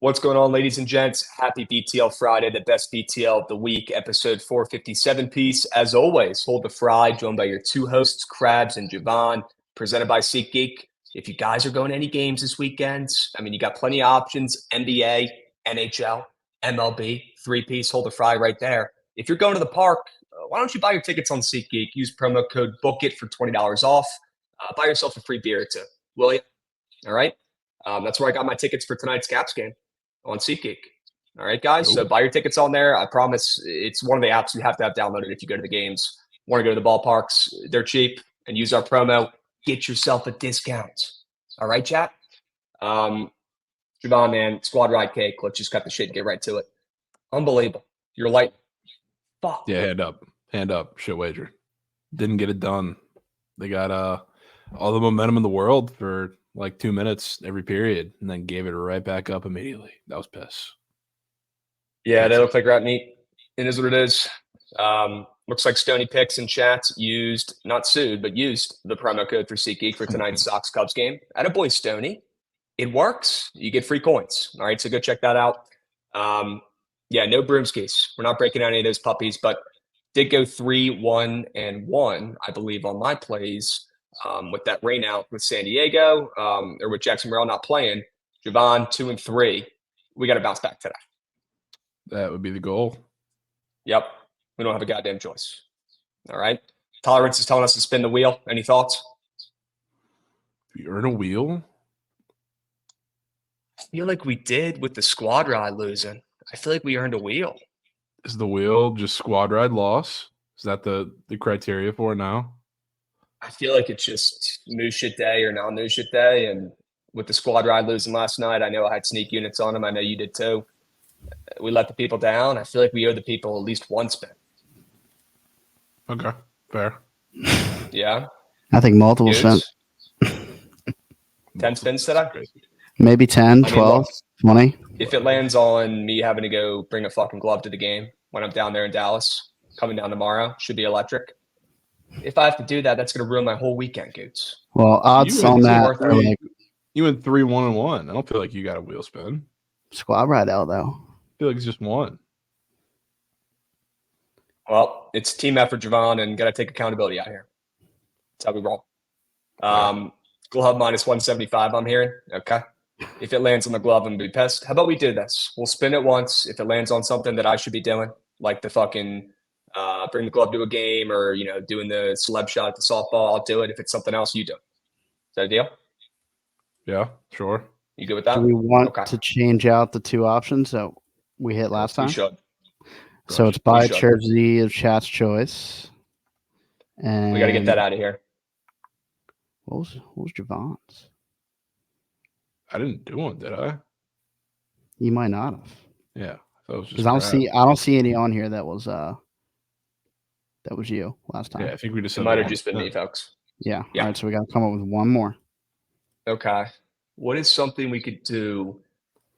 What's going on, ladies and gents? Happy BTL Friday, the best BTL of the week, episode 457 piece. As always, hold the fry, joined by your two hosts, Krabs and Javon, presented by SeatGeek. If you guys are going to any games this weekend, you got plenty of options, NBA, NHL, MLB, three-piece, hold the fry right there. If you're going to the park, why don't you buy your tickets on SeatGeek? Use promo code Bookit for $20 off. Buy yourself a free beer or two, will you? All right? That's where I got my tickets for tonight's Caps game. On SeatGeek. All right, guys. So buy your tickets on there. I promise it's one of the apps you have to have downloaded if you go to the games. Want to go to the ballparks? They're cheap. And use our promo. Get yourself a discount. All right, chat? Javon, man, squad ride cake. Let's just cut the shit and get right to it. Unbelievable. You're light. Fuck. Yeah, hand up. Shit wager. Didn't get it done. They got all the momentum in the world for like 2 minutes every period, and then gave it right back up immediately. That was piss. Yeah, they look like rat meat. It is what it is. Looks like Stony Picks and chats used, not sued, but used the promo code for SeatGeek for tonight's Sox Cubs game. Attaboy, Stony. It works. You get free coins. All right, so go check that out. Yeah, no broomskis. We're not breaking out any of those puppies, but did go 3-1-1, I believe, on my plays. With that rain out with San Diego, or with Jackson Morrell not playing, Javon 2-3. We got to bounce back today. That would be the goal. Yep. We don't have a goddamn choice. All right. Tolerance is telling us to spin the wheel. Any thoughts? You earn a wheel? I feel like we did with the squad ride losing. I feel like we earned a wheel. Is the wheel just squad ride loss? Is that the criteria for it now? I feel like it's just move shit day or non-move shit day. And with the squad ride losing last night, I know I had sneak units on them. I know you did too. We let the people down. I feel like we owe the people at least one spin. Okay, fair. Yeah. I think multiple spins. 10 spins today? Maybe 10, 12, 20. If it lands on me having to go bring a fucking glove to the game when I'm down there in Dallas, coming down tomorrow, should be electric. If I have to do that, that's going to ruin my whole weekend, Goots. Well, odds on that are like you went 3-1-1. I don't feel like you got a wheel spin. Squad ride out though. I feel like it's just one. Well, it's team effort, Javon, and got to take accountability out here. That's how we roll. Glove minus 175, I'm hearing. Okay. If it lands on the glove, I'm going to be pissed. How about we do this? We'll spin it once. If it lands on something that I should be doing, like the fucking bring the glove to a game or, doing the celeb shot at the softball, I'll do it. If it's something else, you do. Is that a deal? Yeah, sure. You good with that? Do we want to change out the two options that we hit last time? We should. So it's by jersey of chat's choice. And we got to get that out of here. What was Javon's? I didn't do one, did I? You might not have. Yeah. Because I don't see any on here that was you last time. Yeah, I think we just might have just been me, folks. Yeah. All right, so we got to come up with one more. Okay. What is something we could do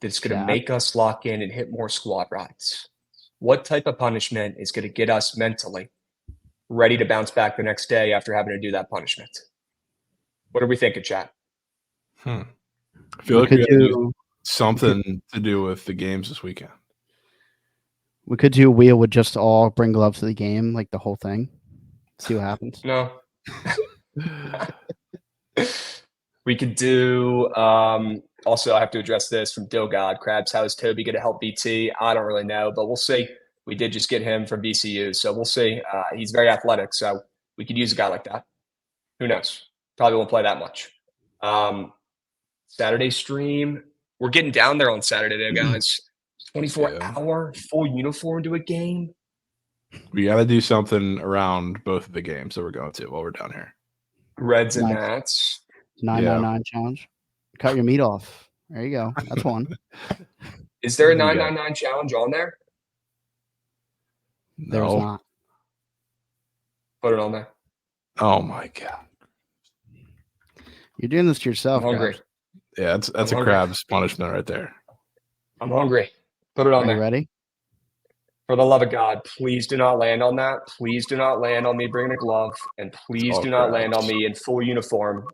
that's going to make us lock in and hit more squad rides? What type of punishment is going to get us mentally ready to bounce back the next day after having to do that punishment? What are we thinking, chat? I feel like we got to do something to do with the games this weekend. We could do a wheel with just all bring gloves to the game, like the whole thing. See what happens. No. We could do also I have to address this from Dill God. Krabs, how is Toby going to help BT? I don't really know, but we'll see. We did just get him from BCU, so we'll see. He's very athletic, so we could use a guy like that. Who knows? Probably won't play that much. Saturday stream. We're getting down there on Saturday, though, guys. 24-hour full uniform to a game. We got to do something around both of the games that we're going to while we're down here. Reds and Nats. 999 challenge. Cut your meat off. There you go. That's one. Is there a 999 challenge on there? There's not. Put it on there. Oh my God. You're doing this to yourself. I'm hungry. Guys. Yeah, that's a Krabs punishment right there. I'm hungry. Put it on there. You ready? For the love of God, please do not land on that. Please do not land on me bringing a glove. And please do not land on me in full uniform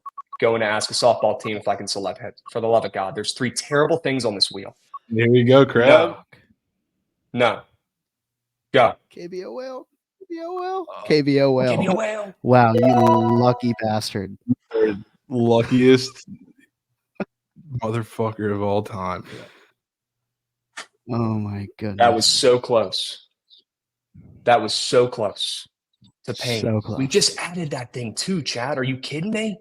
going to ask a softball team if I can select hit. For the love of God, there's 3 terrible things on this wheel. Here we go, Crab. No. Go. KBO whale. KBO whale. KBO whale. Wow, you lucky bastard. Luckiest motherfucker of all time. Oh my goodness. That was so close. That was so close to pain. So close. We just added that thing too, Chad. Are you kidding me?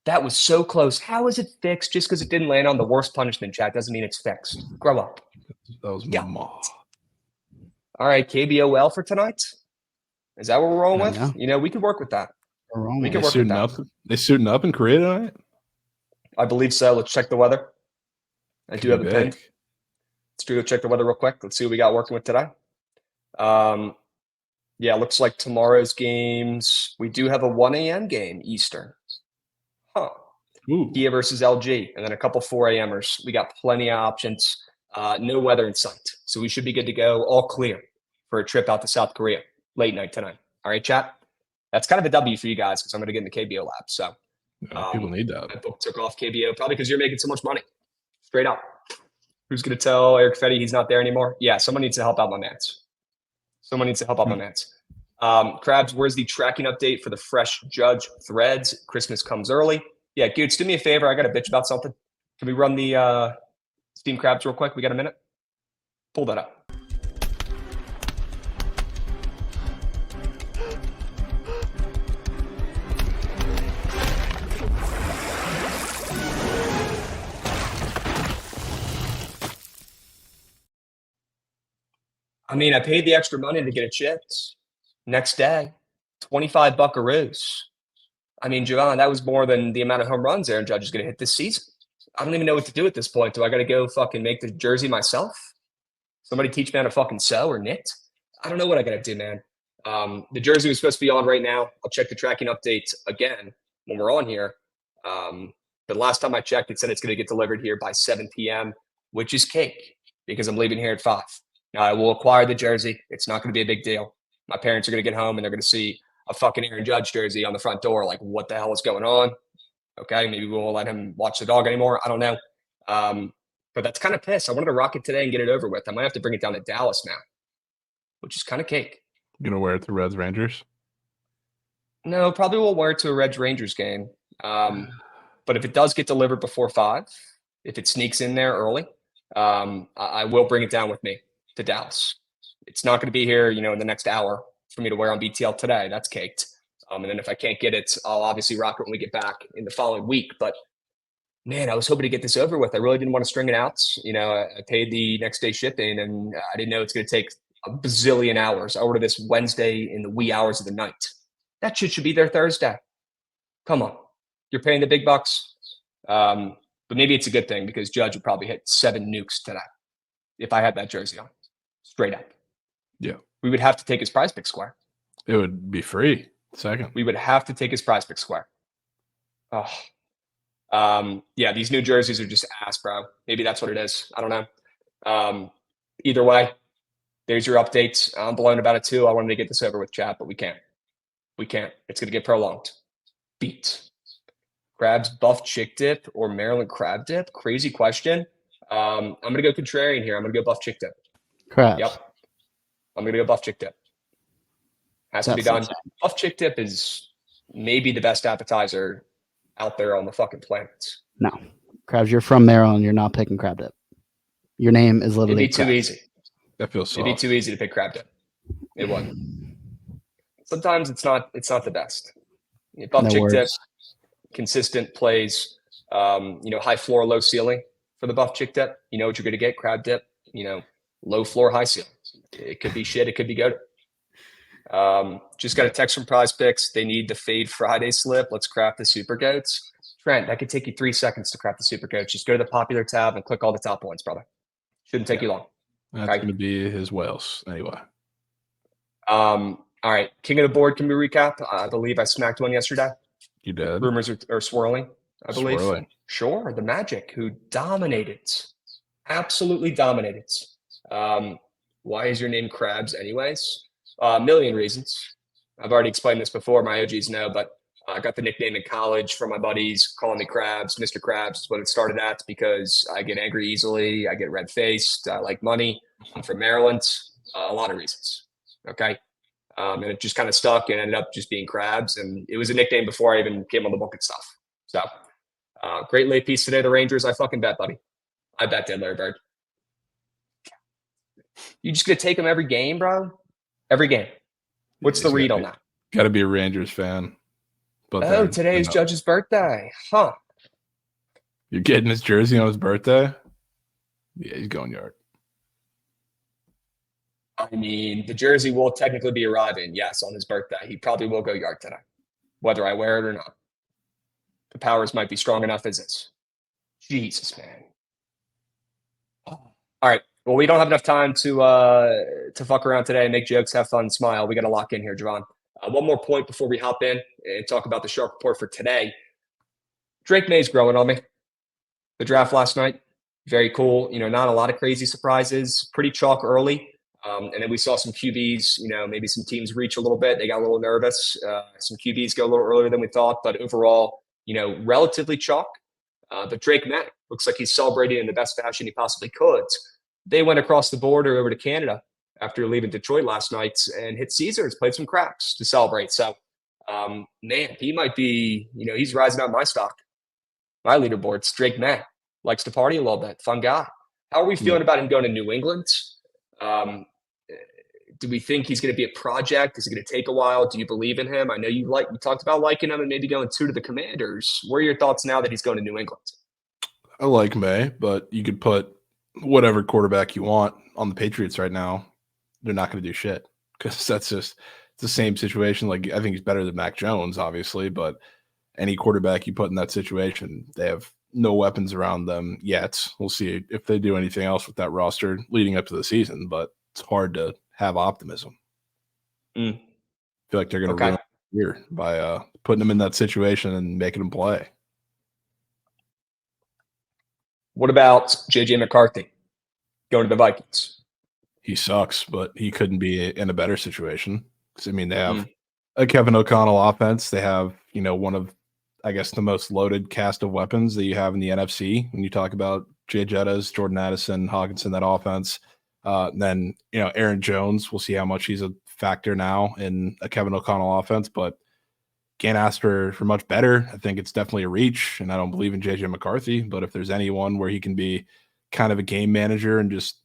That was so close. How is it fixed? Just because it didn't land on the worst punishment, Chad, doesn't mean it's fixed. Grow up. That was Yeah. maw. All right, KBOL for tonight. Is that what we're rolling with? Yeah. You know, we could work with that. We They can work with suiting that. up. They suiting up in Korea tonight. I believe so. Let's check the weather. I do have a Big. pen. Let's go check the weather real quick. Let's see what we got working with today. Yeah, looks like tomorrow's games. We do have a 1 a.m. game Eastern. Huh. Ooh. Kia versus LG, and then a couple 4 a.m.ers. We got plenty of options. No weather in sight, so we should be good to go. All clear for a trip out to South Korea late night tonight. All right, chat. That's kind of a W for you guys because I'm going to get in the KBO lab. So People need that. my book took off KBO probably because you're making so much money. Straight up. Who's going to tell Eric Fetty he's not there anymore? Yeah, someone needs to help out my mans. Someone needs to help out my mans. Krabs, where's the tracking update for the fresh judge threads? Christmas comes early. Yeah, Goots, do me a favor. I got a bitch about something. Can we run the Steam Krabs real quick? We got a minute? Pull that up. I mean, I paid the extra money to get it shipped. Next day, 25 buckaroos. I mean, Javon, that was more than the amount of home runs Aaron Judge is going to hit this season. I don't even know what to do at this point. Do I got to go fucking make the jersey myself? Somebody teach me how to fucking sew or knit? I don't know what I got to do, man. The jersey was supposed to be on right now. I'll check the tracking update again when we're on here. But last time I checked, it said it's going to get delivered here by 7 p.m., which is cake because I'm leaving here at 5. Now, I will acquire the jersey. It's not going to be a big deal. My parents are going to get home and they're going to see a fucking Aaron Judge jersey on the front door. Like, what the hell is going on? Okay, maybe we won't let him watch the dog anymore. I don't know. But that's kind of pissed. I wanted to rock it today and get it over with. I might have to bring it down to Dallas now, which is kind of cake. You gonna wear it to Reds Rangers? No, probably won't wear it to a Reds Rangers game. But if it does get delivered before 5, if it sneaks in there early, I will bring it down with me to Dallas. It's not going to be here, in the next hour for me to wear on BTL today. That's caked. And then if I can't get it, I'll obviously rock it when we get back in the following week. But man, I was hoping to get this over with. I really didn't want to string it out. I paid the next day shipping and I didn't know it's going to take a bazillion hours. I ordered this Wednesday in the wee hours of the night. That shit should be there Thursday. Come on. You're paying the big bucks. But maybe it's a good thing because Judge would probably hit 7 nukes today if I had that jersey on. Straight up. Yeah. We would have to take his prize pick square. It would be free. Second. We would have to take his prize pick square. Oh. Yeah, these new jerseys are just ass, bro. Maybe that's what it is. I don't know. Either way, there's your updates. I'm blown about it too. I wanted to get this over with, chat, but we can't. We can't. It's going to get prolonged. Beat. Krabs buff chick dip or Maryland crab dip? Crazy question. I'm going to go contrarian here. I'm going to go buff chick dip. Crabs. Yep. I'm going to go buff chick dip. Has to be done. Buff chick dip is maybe the best appetizer out there on the fucking planet. No. Crabs, you're from Maryland. You're not picking crab dip. Your name is literally It'd be too easy. That feels soft. It'd be too easy to pick crab dip. It would. Sometimes it's not the best. Buff chick dip, consistent plays, high floor, low ceiling for the buff chick dip. You know what you're going to get, crab dip, low floor, high ceiling. It could be shit. It could be good. Just got a text from Prize Picks. They need the Fade Friday slip. Let's craft the Super Goats. Trent, that could take you 3 seconds to craft the Super Goats. Just go to the popular tab and click all the top ones, brother. Shouldn't take you long. That's going to be his Wales anyway. All right. King of the board, can we recap? I believe I smacked one yesterday. You did. Rumors are swirling, I believe. Swirling. Sure. The Magic, who dominated. Absolutely dominated. Why is your name Krabs anyways? A million reasons. I've already explained this before. My OGs know, but I got the nickname in college from my buddies calling me Krabs. Mr. Krabs is what it started at because I get angry easily. I get red faced. I like money. I'm from Maryland. A lot of reasons. Okay. And it just kind of stuck and ended up just being Krabs. And it was a nickname before I even came on the Bookit stuff. So great late piece today. The Rangers. I fucking bet, buddy. I bet did, Larry Bird. You just gonna take them every game, bro? Every game. What's the read on that? Got to be a Rangers fan. But today is Judge's birthday. Huh. You're getting his jersey on his birthday? Yeah, he's going yard. I mean, the jersey will technically be arriving, yes, on his birthday. He probably will go yard today, whether I wear it or not. The powers might be strong enough as is. Jesus, man. All right. Well, we don't have enough time to fuck around today and make jokes, have fun, smile. We got to lock in here, Javon. One more point before we hop in and talk about the Shark Report for today. Drake May's growing on me. The draft last night, very cool. Not a lot of crazy surprises. Pretty chalk early. And then we saw some QBs, maybe some teams reach a little bit. They got a little nervous. Some QBs go a little earlier than we thought. But overall, relatively chalk. But Drake May looks like he's celebrating in the best fashion he possibly could. They went across the border over to Canada after leaving Detroit last night and hit Caesars, played some craps to celebrate. So, man, he might be, he's rising up my stock, my leaderboards. Drake May likes to party a little bit. Fun guy. How are we feeling about him going to New England? Do we think he's going to be a project? Is it going to take a while? Do you believe in him? I know you talked about liking him and maybe going 2 to the Commanders. What are your thoughts now that he's going to New England? I like May, but you could put whatever quarterback you want on the Patriots right now. They're not going to do shit because that's just it's the same situation. Like, I think he's better than Mac Jones, obviously, but any quarterback you put in that situation, they have no weapons around them yet. We'll see if they do anything else with that roster leading up to the season, but it's hard to have optimism. I feel like they're going to ruin the year by putting them in that situation and making them play. What about J.J. McCarthy going to the Vikings? He sucks, but he couldn't be in a better situation. Because, I mean, they have a Kevin O'Connell offense. They have, one of, I guess, the most loaded cast of weapons that you have in the NFC. When you talk about Jay Jettas, Jordan Addison, Hawkinson, that offense. Then, Aaron Jones, we'll see how much he's a factor now in a Kevin O'Connell offense, but can't ask for much better. I think it's definitely a reach, and I don't believe in J.J. McCarthy, but if there's anyone where he can be kind of a game manager and just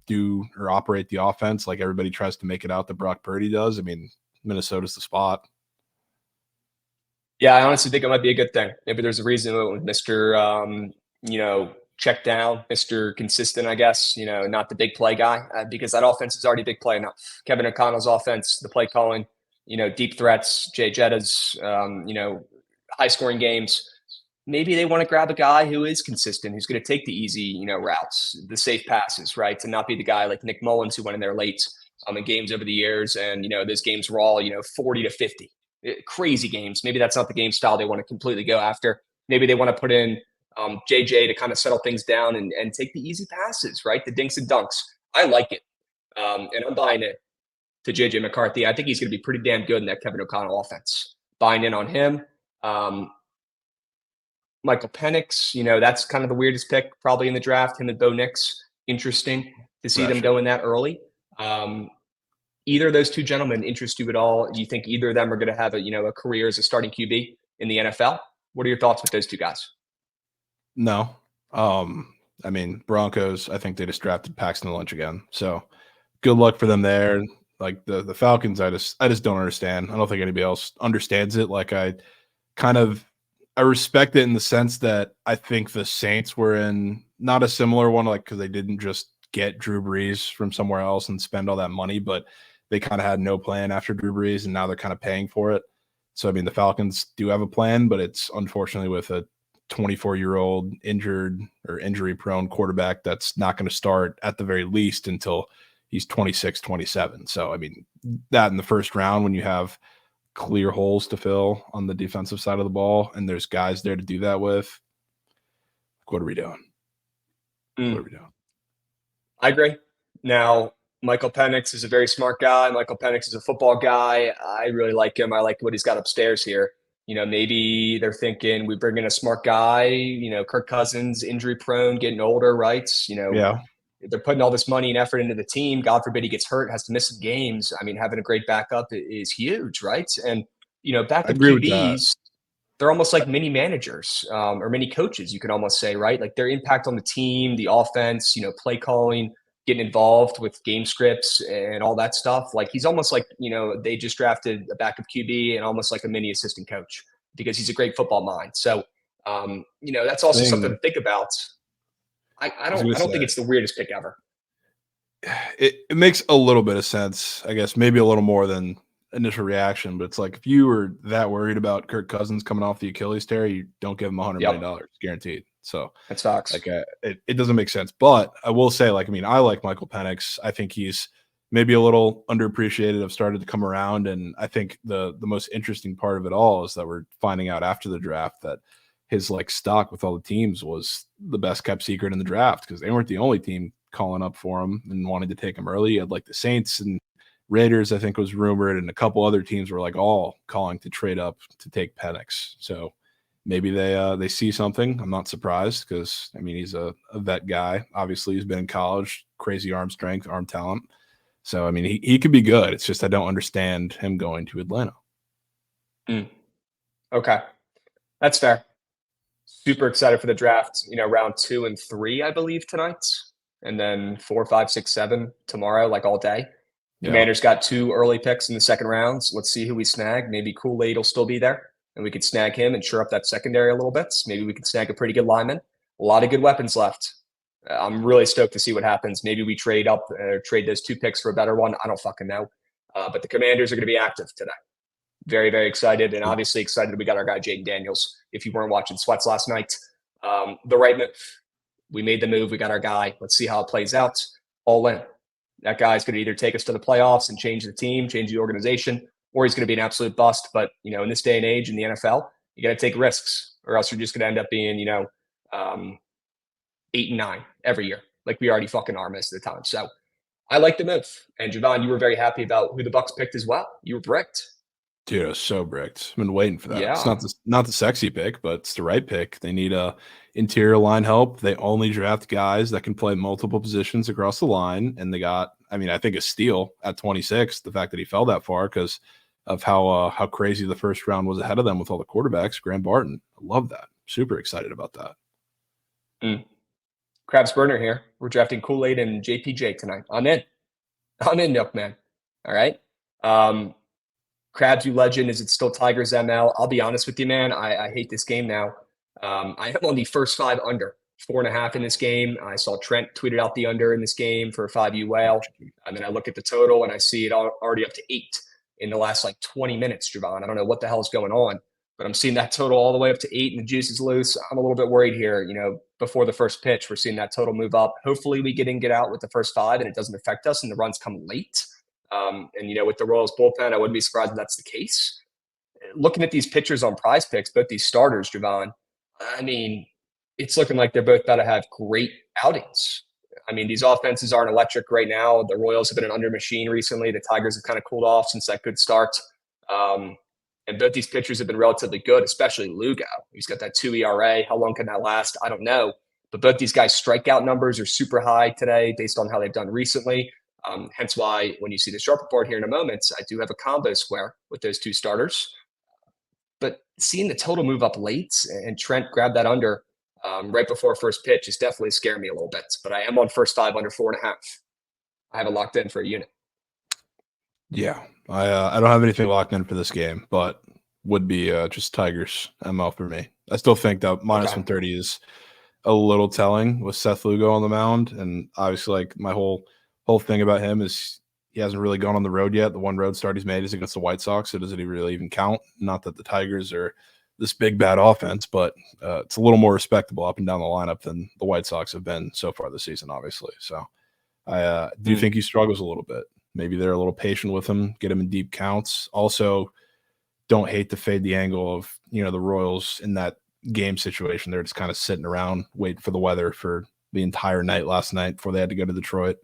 do or operate the offense like everybody tries to make it out that Brock Purdy does, I mean, Minnesota's the spot. Yeah, I honestly think it might be a good thing. Maybe there's a reason with Mr. Check down, Mr. Consistent, I guess, not the big play guy, because that offense is already big play enough. Kevin O'Connell's offense, the play calling, deep threats, Jay Jettas, high scoring games. Maybe they want to grab a guy who is consistent, who's going to take the easy, routes, the safe passes, right? To not be the guy like Nick Mullins who went in there late in games over the years. And, those games were all, 40 to 50. Crazy games. Maybe that's not the game style they want to completely go after. Maybe they want to put in JJ to kind of settle things down and take the easy passes, right? The dinks and dunks. I like it. And I'm buying it to JJ McCarthy. I think he's going to be pretty damn good in that Kevin O'Connell offense. Buying in on him. Michael Penix, that's kind of the weirdest pick probably in the draft. Him and Bo Nix. Interesting to see them going that early. Either of those two gentlemen interest you at all? Do you think either of them are going to have a career as a starting QB in the NFL? What are your thoughts with those two guys? No. I mean, Broncos, I think they just drafted Paxton Lynch again. So good luck for them there. Like the Falcons, I just don't understand. I don't think anybody else understands it. Like I respect it in the sense that I think the Saints were in not a similar one, like because they didn't just get Drew Brees from somewhere else and spend all that money, but they kind of had no plan after Drew Brees, and now they're kind of paying for it. So, I mean, the Falcons do have a plan, but it's unfortunately with a 24-year-old injured or injury-prone quarterback that's not going to start at the very least until he's 26, 27. So, I mean, that in the first round when you have clear holes to fill on the defensive side of the ball and there's guys there to do that with, what are we doing? What are we doing? I agree. Now, Michael Penix is a very smart guy. Michael Penix is a football guy. I really like him. I like what he's got upstairs here. Maybe they're thinking we bring in a smart guy, Kirk Cousins, injury prone, getting older, right? Yeah, They're putting all this money and effort into the team. God forbid he gets hurt, has to miss some games. I mean, having a great backup is huge, right? And, I backup agree with that. QBs, they're almost like mini managers or mini coaches, you could almost say, right? Like their impact on the team, the offense, play calling, getting involved with game scripts and all that stuff. Like he's almost like, they just drafted a backup QB and almost like a mini assistant coach because he's a great football mind. So, that's also something to Thing think about. I I was gonna don't think say, it's the weirdest pick ever. it makes a little bit of sense, I guess, maybe a little more than initial reaction. But it's like if you were that worried about Kirk Cousins coming off the Achilles tear, you don't give him $100 million Yep. guaranteed. So That's facts. like it doesn't make sense. But I will say, like, I mean, I like Michael Penix. I think he's maybe a little underappreciated. I've started to come around, and I think the most interesting part of it all is that we're finding out after the draft that his like stock with all the teams was the best kept secret in the draft because they weren't the only team calling up for him and wanting to take him early. You had like the Saints and Raiders, I think, was rumored, and a couple other teams were like all calling to trade up to take Penix. So maybe they see something. I'm not surprised because I mean he's a vet guy. Obviously, he's been in college, crazy arm strength, arm talent. So I mean he could be good. It's just I don't understand him going to Atlanta. Mm. Okay. That's fair. Super excited for the draft, round 2 and 3, I believe, tonight. And then 4, 5, 6, 7 tomorrow, like all day. Yeah, Commanders got 2 early picks in the second rounds. Let's see who we snag. Maybe Kool-Aid will still be there, and we could snag him and shore up that secondary a little bit. Maybe we could snag a pretty good lineman. A lot of good weapons left. I'm really stoked to see what happens. Maybe we trade up or trade those 2 picks for a better one. I don't fucking know. But the Commanders are going to be active today. Very, very excited, and obviously excited we got our guy Jaden Daniels. If you weren't watching Sweats last night, the right move. We made the move. We got our guy. Let's see how it plays out. All in. That guy's going to either take us to the playoffs and change the team, change the organization, or he's going to be an absolute bust. But in this day and age in the NFL, you got to take risks, or else you're just going to end up being 8 and 9 every year, like we already fucking are most of the time. So I like the move. And Javon, you were very happy about who the Bucks picked as well. You were bricked. dude, I was so bricked. I've been waiting for that. It's Yeah. not the sexy pick, but it's the right pick. They need a interior line help. They only draft guys that can play multiple positions across the line, and they got, I mean, I think a steal at 26. The fact that he fell that far because of how crazy the first round was ahead of them with all the quarterbacks. Graham Barton, I love that. Super excited about that. Krabs Burner here. We're drafting Kool-Aid and JPJ tonight. I'm in, Milkman. All right. Krabs, you legend. Is it still Tigers ML? I'll be honest with you, man. I hate this game now. I am on the first 5 under, 4.5 in this game. I saw Trent tweeted out the under in this game for a 5U whale. And then I look at the total and I see it already up to 8 in the last like 20 minutes, Javon. I don't know what the hell's going on, but I'm seeing that total all the way up to 8 and the juice is loose. I'm a little bit worried here. Before the first pitch, we're seeing that total move up. Hopefully we get out with the first 5 and it doesn't affect us and the runs come late. And with the Royals bullpen, I wouldn't be surprised if that's the case. Looking at these pitchers on Prize Picks, both these starters, Javon, I mean, it's looking like they're both about to have great outings. I mean, these offenses aren't electric right now. The Royals have been an under machine recently. The Tigers have kind of cooled off since that good start. And both these pitchers have been relatively good, especially Lugo. He's got that 2 ERA. How long can that last? I don't know. But both these guys' strikeout numbers are super high today based on how they've done recently. Hence why when you see the sharp report here in a moment, I do have a combo square with those 2 starters. But seeing the total move up late and Trent grab that under right before first pitch is definitely scaring me a little bit. But I am on first 5 under 4.5. I have it locked in for a unit. Yeah, I don't have anything locked in for this game, but would be just Tigers ML for me. I still think that minus 130 is a little telling with Seth Lugo on the mound, and obviously, like my whole thing about him is he hasn't really gone on the road yet. The one road start he's made is against the White Sox, so doesn't he really even count? Not that the Tigers are this big bad offense, but it's a little more respectable up and down the lineup than the White Sox have been so far this season, obviously. So I do think he struggles a little bit. Maybe they're a little patient with him, get him in deep counts. Also, don't hate to fade the angle of the Royals in that game situation. They're just kind of sitting around waiting for the weather for the entire night last night before they had to go to Detroit.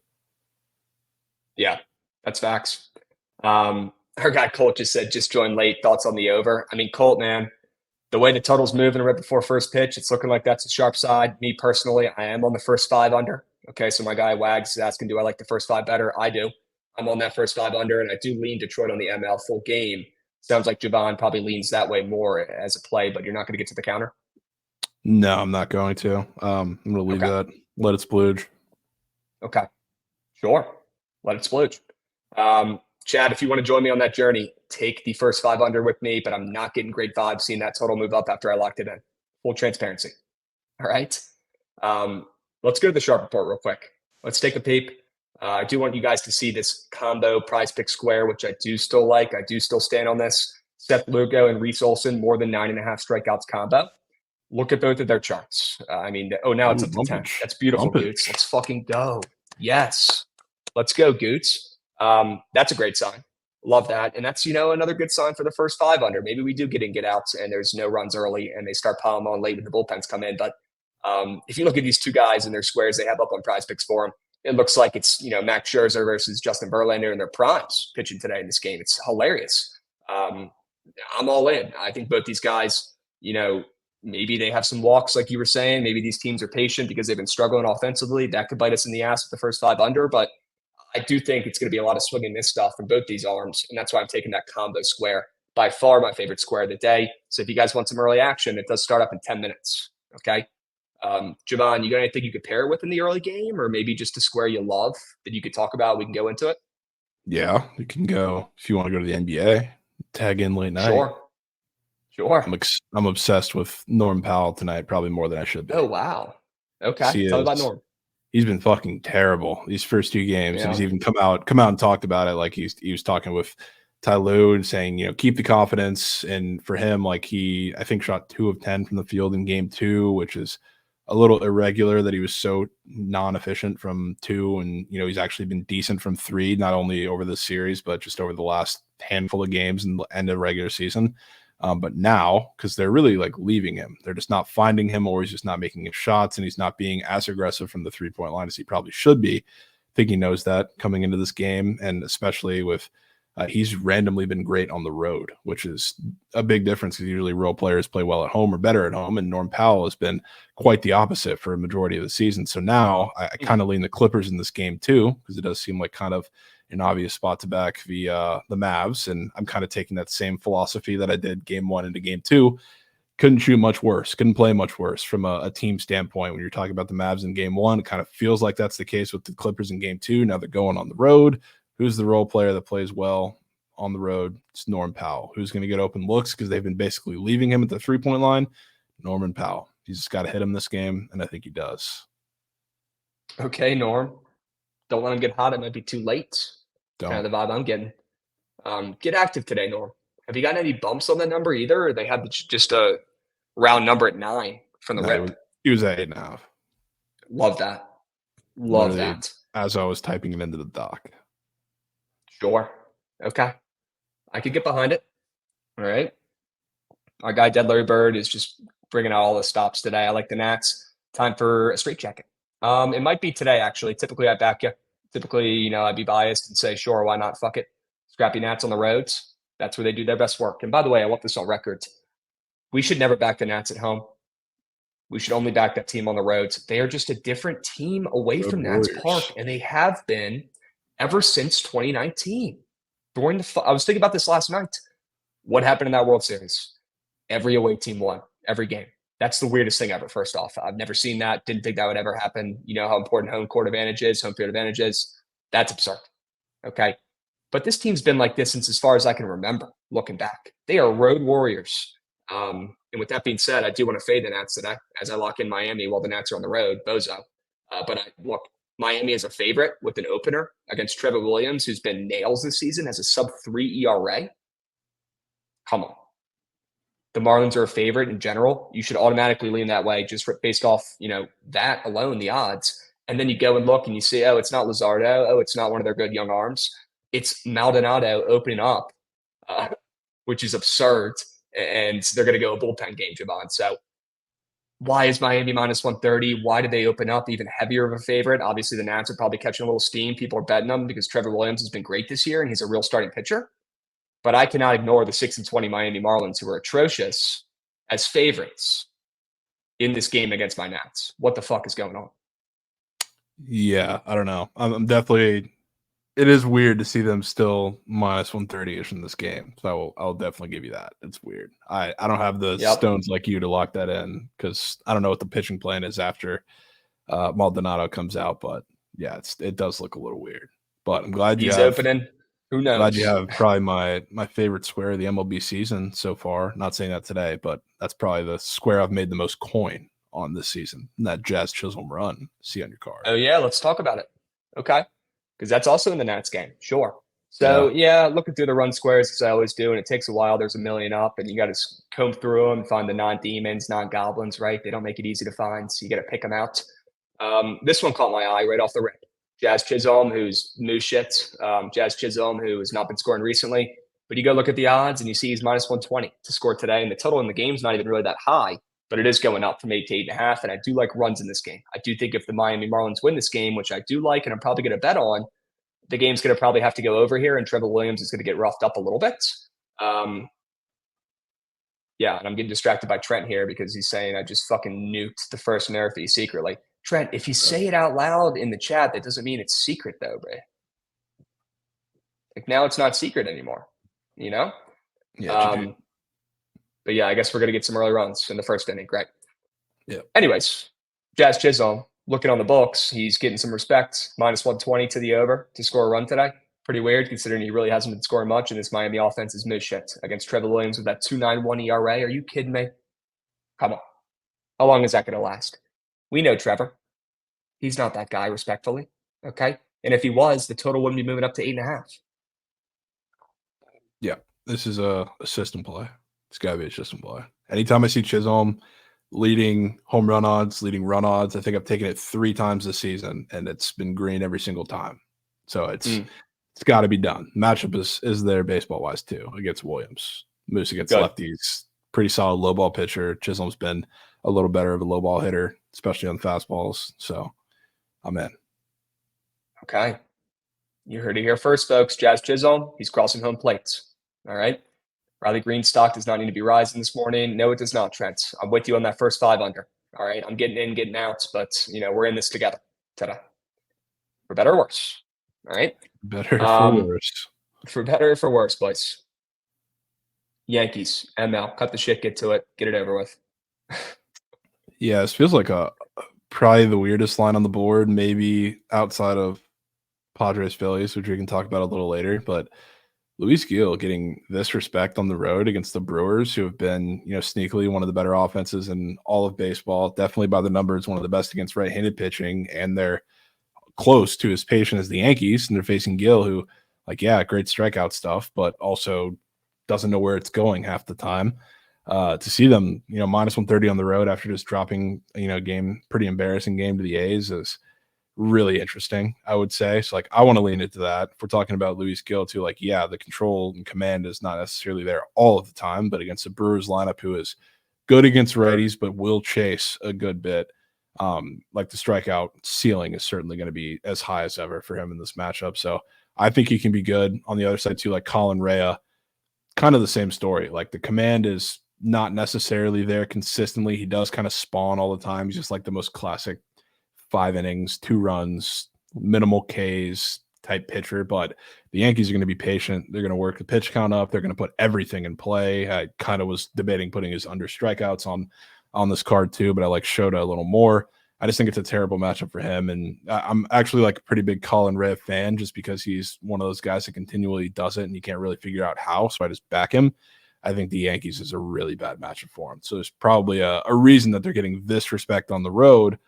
Yeah, that's facts. I Our guy Colt just said, just joined late. Thoughts on the over? I mean, Colt, man, the way the total's moving right before first pitch, it's looking like that's a sharp side. Me personally, I am on the first 5 under. Okay, so my guy Wags is asking, do I like the first 5 better? I do. I'm on that first 5 under, and I do lean Detroit on the ML full game. Sounds like Javon probably leans that way more as a play, but you're not going to get to the counter? No, I'm not going to. I'm going to leave that. Let it splooge. Okay. Sure. Let it splooge. Chad, if you want to join me on that journey, take the first 5 under with me, but I'm not getting great vibes seeing that total move up after I locked it in. Full transparency. All right. Let's go to the sharp report real quick. Let's take a peep. I do want you guys to see this combo prize pick square, which I do still like. I do still stand on this. Seth Lugo and Reese Olson, more than 9.5 strikeouts combo. Look at both of their charts. Now it's up to 10. That's beautiful, Goots. Let's fucking go. Yes. Let's go, Goots. That's a great sign. Love that. And that's, another good sign for the first 5 under. Maybe we do get in, get outs, and there's no runs early, and they start piling on late when the bullpens come in. But if you look at these two guys and their squares they have up on prize picks for them, it looks like it's, Max Scherzer versus Justin Verlander in their primes pitching today in this game. It's hilarious. I'm all in. I think both these guys, maybe they have some walks, like you were saying. Maybe these teams are patient because they've been struggling offensively. That could bite us in the ass with the first 5 under. But I do think it's going to be a lot of swing and miss stuff from both these arms. And that's why I'm taking that combo square. By far my favorite square of the day. So if you guys want some early action, it does start up in 10 minutes. Okay. Javon, you got anything you could pair it with in the early game, or maybe just a square you love that you could talk about? We can go into it. Yeah, you can go. If you want to go to the NBA, tag in late night. Sure. I'm obsessed with Norm Powell tonight, probably more than I should be. Oh, wow. Okay. Tell me about Norm. He's been fucking terrible these first 2 games. Yeah. And he's even come out and talked about it. Like he was talking with Ty Lue and saying, keep the confidence. And for him, like I think shot 2 of 10 from the field in game 2, which is a little irregular that he was so non-efficient from 2. And, he's actually been decent from 3, not only over this series, but just over the last handful of games and end of regular season. But now, because they're really like leaving him, they're just not finding him, or he's just not making his shots, and he's not being as aggressive from the 3-point line as he probably should be. I think he knows that coming into this game, and especially with he's randomly been great on the road, which is a big difference because usually role players play well at home or better at home, and Norm Powell has been quite the opposite for a majority of the season. So now I kind of lean the Clippers in this game too, because it does seem like kind of an obvious spot to back the Mavs, and I'm kind of taking that same philosophy that I did game 1 into game 2. Couldn't shoot much worse, couldn't play much worse from a team standpoint. When you're talking about the Mavs in game 1, it kind of feels like that's the case with the Clippers in game 2. Now they're going on the road. Who's the role player that plays well on the road? It's Norm Powell. Who's going to get open looks because they've been basically leaving him at the 3-point line? Norman Powell. He's just got to hit him this game, and I think he does. Okay, Norm. Don't let him get hot. It might be too late. Don't. Kind of the vibe I'm getting. Get active today, Norm. Have you gotten any bumps on that number either, or they have just a round number at 9 from the rip? He was at 8.5. Love that. Literally, that. As I was typing it into the doc. Sure. Okay. I could get behind it. All right. Our guy, Dead Larry Bird, is just bringing out all the stops today. I like the Nats. Time for a straight jacket. It might be today, actually. Typically, I back you. Typically, I'd be biased and say, sure, why not? Fuck it. Scrappy Nats on the roads. That's where they do their best work. And by the way, I want this on record. We should never back the Nats at home. We should only back that team on the roads. They are just a different team away from Nats Park, and they have been ever since 2019. I was thinking about this last night. What happened in that World Series? Every away team won every game. That's the weirdest thing ever, first off. I've never seen that. Didn't think that would ever happen. You know how important home court advantage is, home field advantage is. That's absurd. Okay. But this team's been like this since as far as I can remember, looking back. They are road warriors. And with that being said, I do want to fade the Nats today as I lock in Miami while the Nats are on the road, bozo. But look, Miami is a favorite with an opener against Trevor Williams, who's been nails this season, has a sub-3 ERA. Come on. The Marlins are a favorite in general. You should automatically lean that way just based off, that alone, the odds. And then you go and look and you see, oh, it's not Luzardo. Oh, it's not one of their good young arms. It's Maldonado opening up, which is absurd. And they're going to go a bullpen game, Javon. So why is Miami minus 130? Why did they open up even heavier of a favorite? Obviously, the Nats are probably catching a little steam. People are betting them because Trevor Williams has been great this year and he's a real starting pitcher. but I cannot ignore the 6-20 Miami Marlins, who are atrocious, as favorites in this game against my Nats. What the fuck is going on? Yeah, I don't know. I'm definitely. It is weird to see them still minus 130-ish in this game. So I'll definitely give you that. It's weird. I don't have the stones like you to lock that in because I don't know what the pitching plan is after Maldonado comes out. But yeah, it does look a little weird. But I'm glad He's opening. Who knows? Glad you have probably my favorite square of the MLB season so far. Not saying that today, but that's probably the square I've made the most coin on this season. And that Jazz Chisholm run, see on your card. Oh yeah, let's talk about it. Okay, because that's also in the Nats game. Sure. So yeah, looking through the run squares as I always do, and it takes a while. There's a million up, and you got to comb through them, find the non-demons, non-goblins. Right? They don't make it easy to find, so you got to pick them out. This one caught my eye right off the rip. Jazz Chisholm, who's moose shit. Jazz Chisholm, who has not been scoring recently. But you go look at the odds, and you see he's minus 120 to score today, and the total in the game's not even really that high, but it is going up from 8 to 8.5. And I do like runs in this game. I do think if the Miami Marlins win this game, which I do like, and I'm probably going to bet on, the game's going to probably have to go over here, and Trevor Williams is going to get roughed up a little bit. Yeah, and I'm getting distracted by Trent here because he's saying I just fucking nuked the first nerfy secretly. Trent, if you say it out loud in the chat, that doesn't mean it's secret, though, bro. Like now, it's not secret anymore. You know? Yeah. But yeah, I guess we're gonna get some early runs in the first inning. Great. Yeah. Anyways, Jazz Chisholm, looking on the books, he's getting some respect. Minus 120 to the over to score a run today. Pretty weird considering he really hasn't been scoring much, and this Miami offense is mid shit against Trevor Williams with that 2.91 ERA. Are you kidding me? Come on. How long is that going to last? We know Trevor. He's not that guy, respectfully. Okay. And if he was, the total wouldn't be moving up to 8.5. Yeah. This is a system play. It's got to be a system play. Anytime I see Chisholm leading home run odds, leading run odds, I think I've taken it 3 times this season, and it's been green every single time. So it's got to be done. Matchup is there baseball wise too against Williams. Moose against lefties, pretty solid low ball pitcher. Chisholm's been a little better of a low ball hitter, especially on fastballs. So I'm in. Okay. You heard it here first, folks. Jazz Chisholm, he's crossing home plates. All right. Riley Green's stock does not need to be rising this morning. No, it does not, Trent. I'm with you on that first 5 under. All right. I'm getting in, getting out, but we're in this together today. For better or worse. All right. Better for worse. For better or for worse, boys. Yankees, ML. Cut the shit, get to it, get it over with. Yeah, this feels like probably the weirdest line on the board, maybe outside of Padres Phillies, which we can talk about a little later. But Luis Gil getting this respect on the road against the Brewers, who have been, sneakily one of the better offenses in all of baseball. Definitely by the numbers, one of the best against right-handed pitching, and they're close to as patient as the Yankees, and they're facing Gil, who, great strikeout stuff, but also doesn't know where it's going half the time. To see them, minus 130 on the road after just dropping, pretty embarrassing game to the A's is really interesting, I would say. So, I want to lean into that. If we're talking about Luis Gil, too, the control and command is not necessarily there all of the time, but against the Brewers lineup, who is good against righties, but will chase a good bit. The strikeout ceiling is certainly going to be as high as ever for him in this matchup. So I think he can be good. On the other side, too, Colin Rea, kind of the same story. The command is not necessarily there consistently. He does kind of spawn all the time. He's just the most classic 5 innings, 2 runs, minimal Ks type pitcher. But the Yankees are going to be patient. They're going to work the pitch count up. They're going to put everything in play. I kind of was debating putting his under strikeouts on this card too, but I like Shota a little more. I just think it's a terrible matchup for him. And I'm actually a pretty big Colin Rea fan just because he's one of those guys that continually does it and you can't really figure out how. So I just back him. I think the Yankees is a really bad matchup for him. So there's probably a reason that they're getting this respect on the road,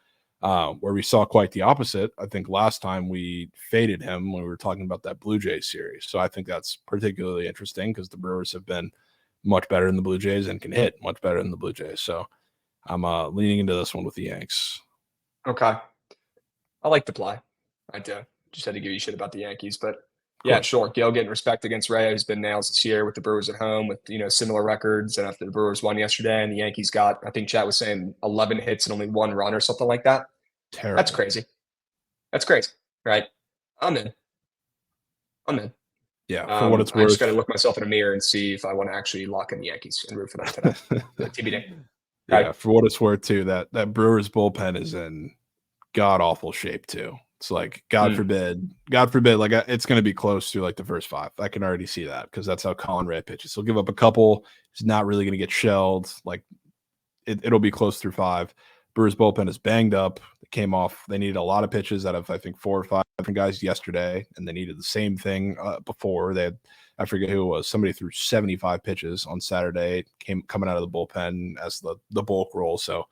where we saw quite the opposite. I think last time we faded him when we were talking about that Blue Jays series. So I think that's particularly interesting because the Brewers have been much better than the Blue Jays and can hit much better than the Blue Jays. So I'm leaning into this one with the Yanks. Okay. I like the play. I do. Just had to give you shit about the Yankees, but yeah, sure. Gil getting respect against Rea, who's been nails this year with the Brewers at home with, similar records. And after the Brewers won yesterday and the Yankees got, I think Chat was saying 11 hits and only 1 run or something like that. Terrible. That's crazy. That's crazy, right? I'm in. Yeah, for what it's I just worth. got to look myself in a mirror and see if I want to actually lock in the Yankees and root for them today. But TBD. Yeah, Okay. for what it's worth too, that Brewers bullpen is in god awful shape too. It's like God forbid, like it's going to be close to like the first 5. I can already see that because that's how Colin Ray pitches. He'll give up a couple. He's not really going to get shelled. Like it'll be close through 5. Brewers bullpen is banged up. They came off. They needed a lot of pitches out of I think 4 or 5 different guys yesterday, and they needed the same thing before. They had, I forget who it was. Somebody threw 75 pitches on Saturday. Coming out of the bullpen as the bulk roll. So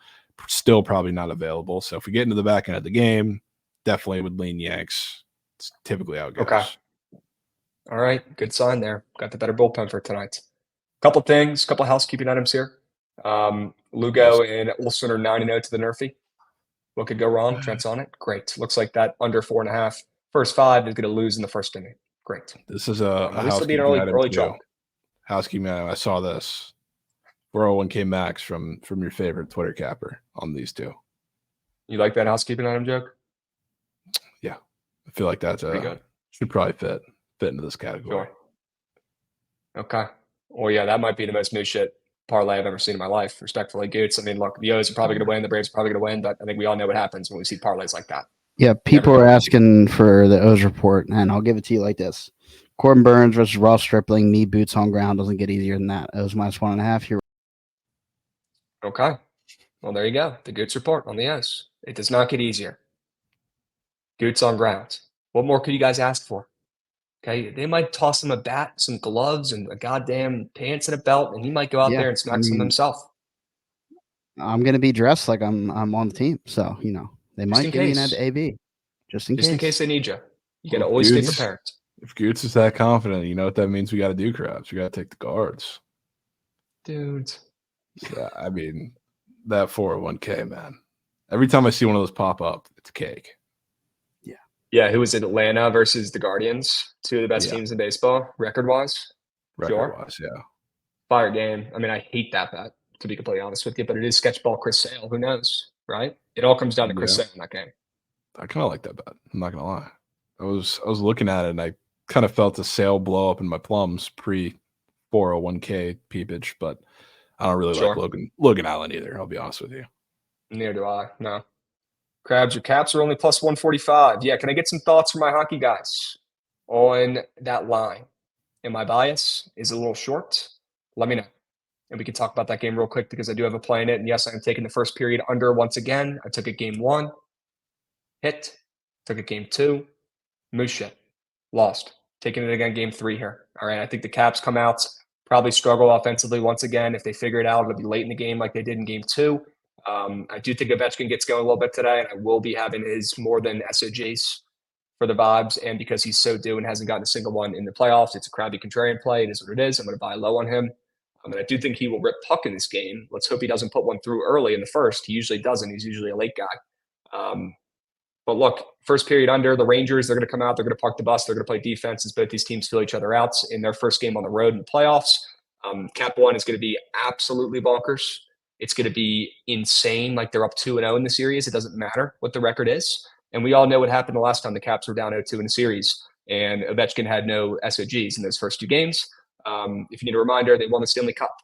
still probably not available. So if we get into the back end of the game, definitely would lean Yanks. It's typically how it goes. Okay. All right. Good sign there. Got the better bullpen for tonight. Couple things, couple housekeeping items here. Lugo and Olsen are 9-0 to the Nerfy. What could go wrong? Trent's on it. Great. Looks like that under 4.5. First 5 is going to lose in the first inning. Great. This is a At least it'll be an housekeeping item early too. chalk. Housekeeping item. I saw this 401k max from your favorite Twitter capper on these two. You like that housekeeping item joke? Yeah, I feel like that's pretty good. Should probably fit into this category. Sure. Okay. Well, yeah, that might be the most moose shit parlay I've ever seen in my life. Respectfully, Goots. I mean, look, the O's are probably going to win. The Braves are probably going to win, but I think we all know what happens when we see parlays like that. Yeah, people are asking for the O's report, and I'll give it to you like this. Corbin Burns versus Ross Stripling, knee boots on ground, doesn't get easier than that. O's minus 1.5 here. Okay. Well, there you go. The Goots report on the O's. It does not get easier. Goots on ground. What more could you guys ask for? Okay, they might toss him a bat, some gloves, and a goddamn pants and a belt, and he might go out there and smack some himself. I'm gonna be dressed like I'm on the team, so they might give me an AB, just in case they need you. You gotta always stay prepared. If Goots is that confident, you know what that means. We got to do, Krabs. We got to take the guards, dude. Yeah, I mean that 401k, man. Every time I see one of those pop up, it's cake. Yeah, who was it? Atlanta versus the Guardians, 2 of the best teams in baseball, record-wise. Record-wise, yeah. Fire game. I mean, I hate that bet, to be completely honest with you, but it is sketchball Chris Sale. Who knows, right? It all comes down to Chris Sale in that game. I kind of like that bet. I'm not gonna lie. I was looking at it and I kind of felt the Sale blow up in my plums pre 401k peepage, but I don't really like Logan Allen either. I'll be honest with you. Neither do I. No. Krabs, your caps are only plus 145. Yeah, can I get some thoughts from my hockey guys on that line? Am I bias? Is it a little short? Let me know. And we can talk about that game real quick because I do have a play in it. And yes, I'm taking the first period under once again. I took it game 1. Hit. Took it game 2. Moose shit. Lost. Taking it again game 3 here. All right, I think the Caps come out, probably struggle offensively once again. If they figure it out, it'll be late in the game like they did in game 2. I do think Ovechkin gets going a little bit today, and I will be having his more than SOGs for the vibes. And because he's so due and hasn't gotten a single one in the playoffs, it's a crabby contrarian play. It is what it is. I'm going to buy low on him. And I do think he will rip puck in this game. Let's hope he doesn't put one through early in the first. He usually doesn't. He's usually a late guy. But look, first period under, the Rangers, they're going to come out. They're going to park the bus. They're going to play defense as both these teams feel each other out in their first game on the road in the playoffs. Cap 1 is going to be absolutely bonkers. It's going to be insane. Like they're up 2-0 in the series. It doesn't matter what the record is. And we all know what happened the last time the Caps were down 0-2 in the series. And Ovechkin had no SOGs in those first 2 games. If you need a reminder, they won the Stanley Cup,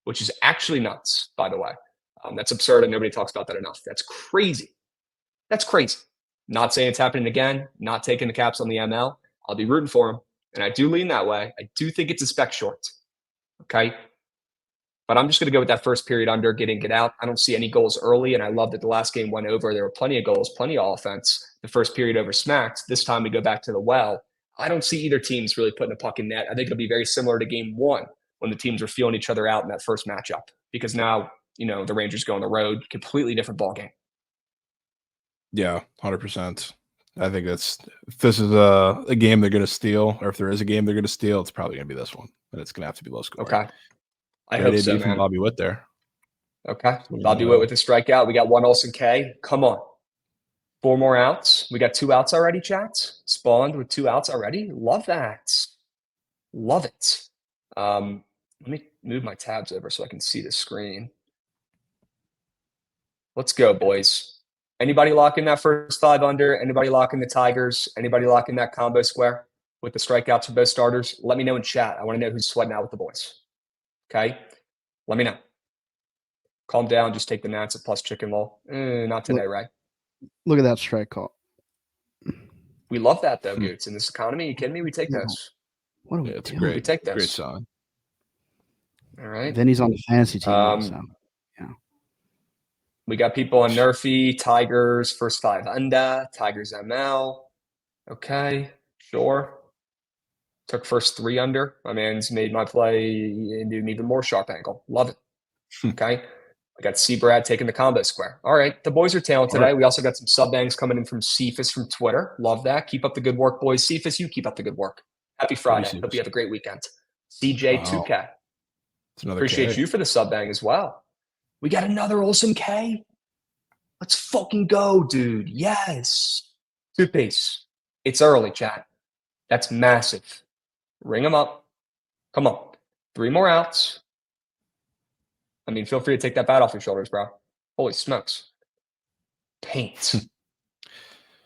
which is actually nuts, by the way. That's absurd, and nobody talks about that enough. That's crazy. That's crazy. Not saying it's happening again. Not taking the Caps on the ML. I'll be rooting for them. And I do lean that way. I do think it's a spec short. Okay? But I'm just going to go with that first period under, get out. I don't see any goals early, and I love that the last game went over. There were plenty of goals, plenty of offense. The first period over smacked. This time we go back to the well. I don't see either teams really putting a puck in net. I think it'll be very similar to game 1 when the teams are feeling each other out in that first matchup. Because now, the Rangers go on the road, completely different ball game. Yeah, 100%. I think if this is a game they're going to steal, or if there is a game they're going to steal, it's probably going to be this one. And it's going to have to be low scoring. Okay. I hope so, man. Bobby Witt there. Okay. Bobby Witt with a strikeout. We got 1 Olsen K. Come on. 4 more outs. We got 2 outs already, chat. Spawned with 2 outs already. Love that. Love it. Let me move my tabs over so I can see the screen. Let's go, boys. Anybody locking that first 5 under? Anybody locking the Tigers? Anybody locking that combo square? with the strikeouts for both starters? Let me know in chat. I want to know who's sweating out with the boys. Okay? Let me know. Calm down. Just take the Nats at plus chicken roll. Not today, right? Look at that strike call. We love that, though, Goots. In this economy, you kidding me? We take No. those. What are we It's doing? great. We take Great those. sign. All right. Vinny's on the fantasy team now, so We got people on Nerfy, Tigers, first 5 under, Tigers ML. Okay, sure. Took first 3 under. My man's made my play into an even more sharp angle. Love it. Okay. I got C-Brad taking the combo square. All right. The boys are talented today. We also got some sub bangs coming in from Cephas from Twitter. Love that. Keep up the good work, boys. Cephas, you keep up the good work. Happy Friday. Cephas. Hope you have a great weekend. CJ2K. It's another Appreciate K. you for the sub bang as well. We got another awesome K. Let's fucking go, dude. Yes. 2-piece. It's early, chat. That's massive. Ring them up. Come on. 3 more outs. I mean, feel free to take that bat off your shoulders, bro. Holy smokes. Paint.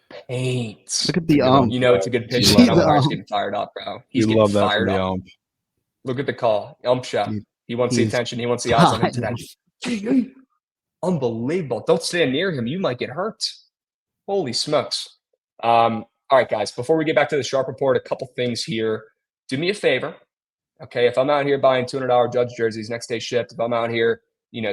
Paint. look at the You know it's a good pitch You when love Umpire's that. getting fired up, bro. He's You getting love that fired from the up. ump. Look at the call. Umpsha. Dude, He wants the he's attention. He wants the eyes on him fine. today. Unbelievable. Don't stand near him. You might get hurt. Holy smokes. All right, guys, before we get back to the Sharp Report, a couple things here. Do me a favor. Okay, if I'm out here buying $200 Judge jerseys next day shipped, if I'm out here,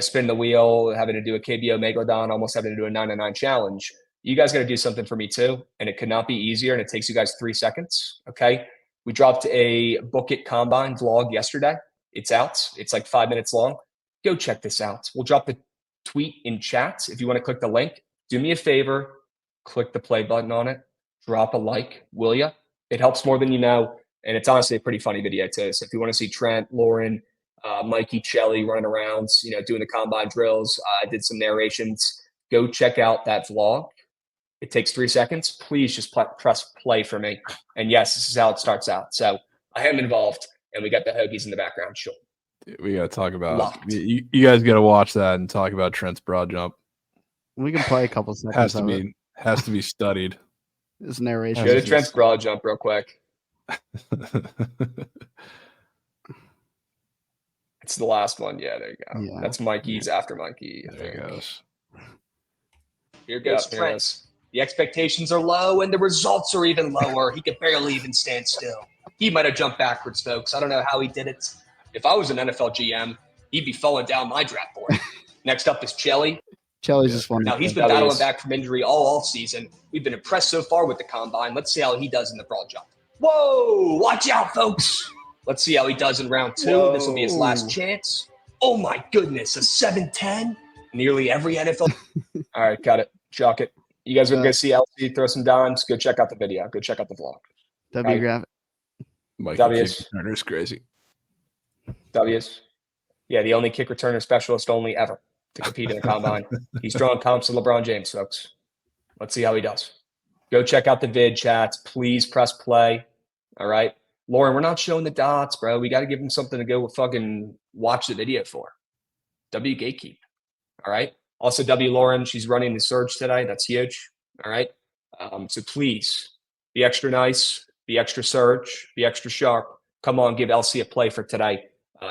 spinning the wheel, having to do a KBO Megalodon, almost having to do a 999 challenge, you guys got to do something for me too. And it could not be easier. And it takes you guys 3 seconds. Okay. We dropped a Bookit Combine vlog yesterday. It's out. It's like 5 minutes long. Go check this out. We'll drop the tweet in chat. If you want to click the link, do me a favor, click the play button on it, drop a like, will ya? It helps more than you know. And it's honestly a pretty funny video too. So if you want to see Trent, Lauren, Mikey, Chelly running around, doing the combine drills, I did some narrations. Go check out that vlog. It takes 3 seconds. Please just press play for me. And yes, this is how it starts out. So I am involved, and we got the Hoagies in the background. Sure. We got to talk about Locked. you guys got to watch that and talk about Trent's broad jump. We can play a couple seconds. Has to be studied. This narration. Go to Trent's broad jump real quick. It's the last one. Yeah, there you go. Yeah. That's Mikey's after Mikey. There it goes. Here goes Trent. The expectations are low and the results are even lower. He could barely even stand still. He might have jumped backwards, folks. I don't know how he did it. If I was an NFL GM, he'd be falling down my draft board. Next up is Chelly. Chelly's just one. Now, he's been battling back from injury all season. We've been impressed so far with the combine. Let's see how he does in the broad jump. Whoa! Watch out, folks. Let's see how he does in round 2. Whoa. This will be his last chance. Oh, my goodness. A 7'10"? Nearly every NFL. All right, got it. Chalk it. You guys want to go see LC throw some dimes? Go check out the video. Go check out the vlog. W grab it. Mikey kick returner's crazy. W's. Yeah, the only kick returner specialist only ever to compete in the combine. He's drawing comps to LeBron James, folks. Let's see how he does. Go check out the vid, chats. Please press play. All right. Lauren, we're not showing the dots, bro. We got to give him something to go fucking watch the video for. W gatekeep. All right. Also, W Lauren, she's running the surge today. That's huge. All right. So please be extra nice, be extra surge, be extra sharp. Come on, give LC a play for today.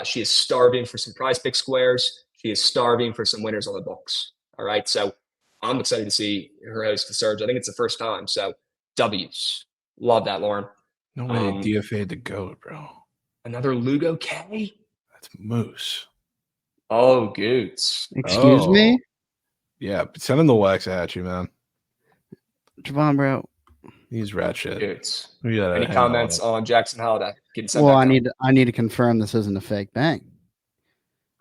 She is starving for some prize pick squares. She is starving for some winners on the books. All right. So I'm excited to see her host the surge. I think it's the first time. So W's. Love that, Lauren. No way DFA'd the GOAT, bro. Another Lugo K? That's Moose. Oh, Goots. Excuse me? Yeah, send him the wax at you, man. Javon, bro. He's rat shit. Goots. Any comments on Jackson Holiday? Well, I need to confirm this isn't a fake bang.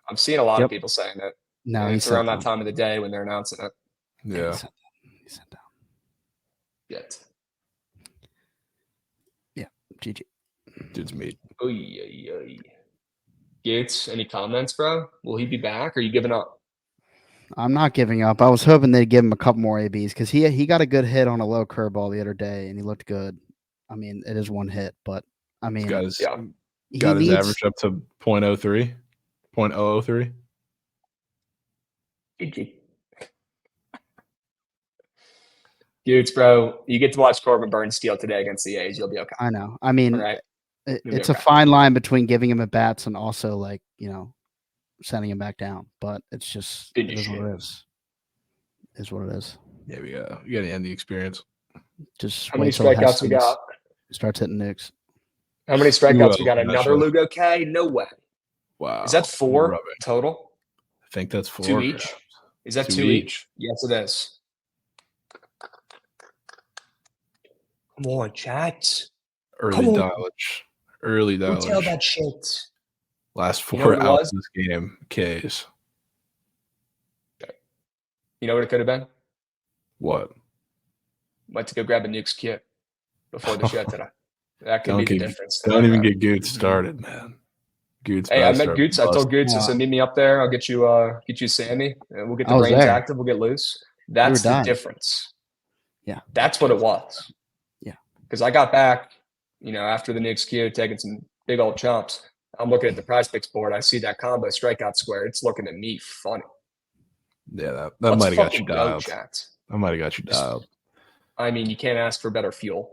I'm seeing a lot of people saying it. No, it's around that time of the day when they're announcing it. Yeah. He sent down. Yet. Yeah. GG. Dude's meat. Gates, any comments, bro? Will he be back? Or are you giving up? I'm not giving up. I was hoping they'd give him a couple more ABs because he got a good hit on a low curveball the other day and he looked good. I mean, it is one hit, but I mean, got his average up to 0.03, 0.003. GG. Dudes, bro, you get to watch Corbin Burns steal today against the A's. You'll be okay. I know. I All mean, right. it's a fine line between giving him at bats and also like sending him back down. But it's just it is what it is. Is what it is. Yeah, we got to end the experience. Just how many strikeouts we got? Starts hitting nukes. How many strikeouts we got? Another Lugo K? No way. Wow. Is that 4 total? I think that's 4. 2 each. Perhaps. Is that 2 each? Yes, it is. Come on, chat. Early dialage. Who tell that shit? Last 4 outs of this game, Ks. You know what it could have been? What? Went to go grab a Nukes kit before the show today. That could be the difference. Don't even get Goots started, man. Goots. Hey, I met Goots. I told Goots to meet me up there. I'll get you Sammy. And we'll get the brains active. We'll get loose. That's the difference. Yeah. That's what it was. Yeah. Because I got back, after the Nukes queue, taking some big old chumps. I'm looking at the prize picks board. I see that combo strikeout square. It's looking at me funny. Yeah, that might have got you dialed. That might have got you dialed. I mean, you can't ask for better fuel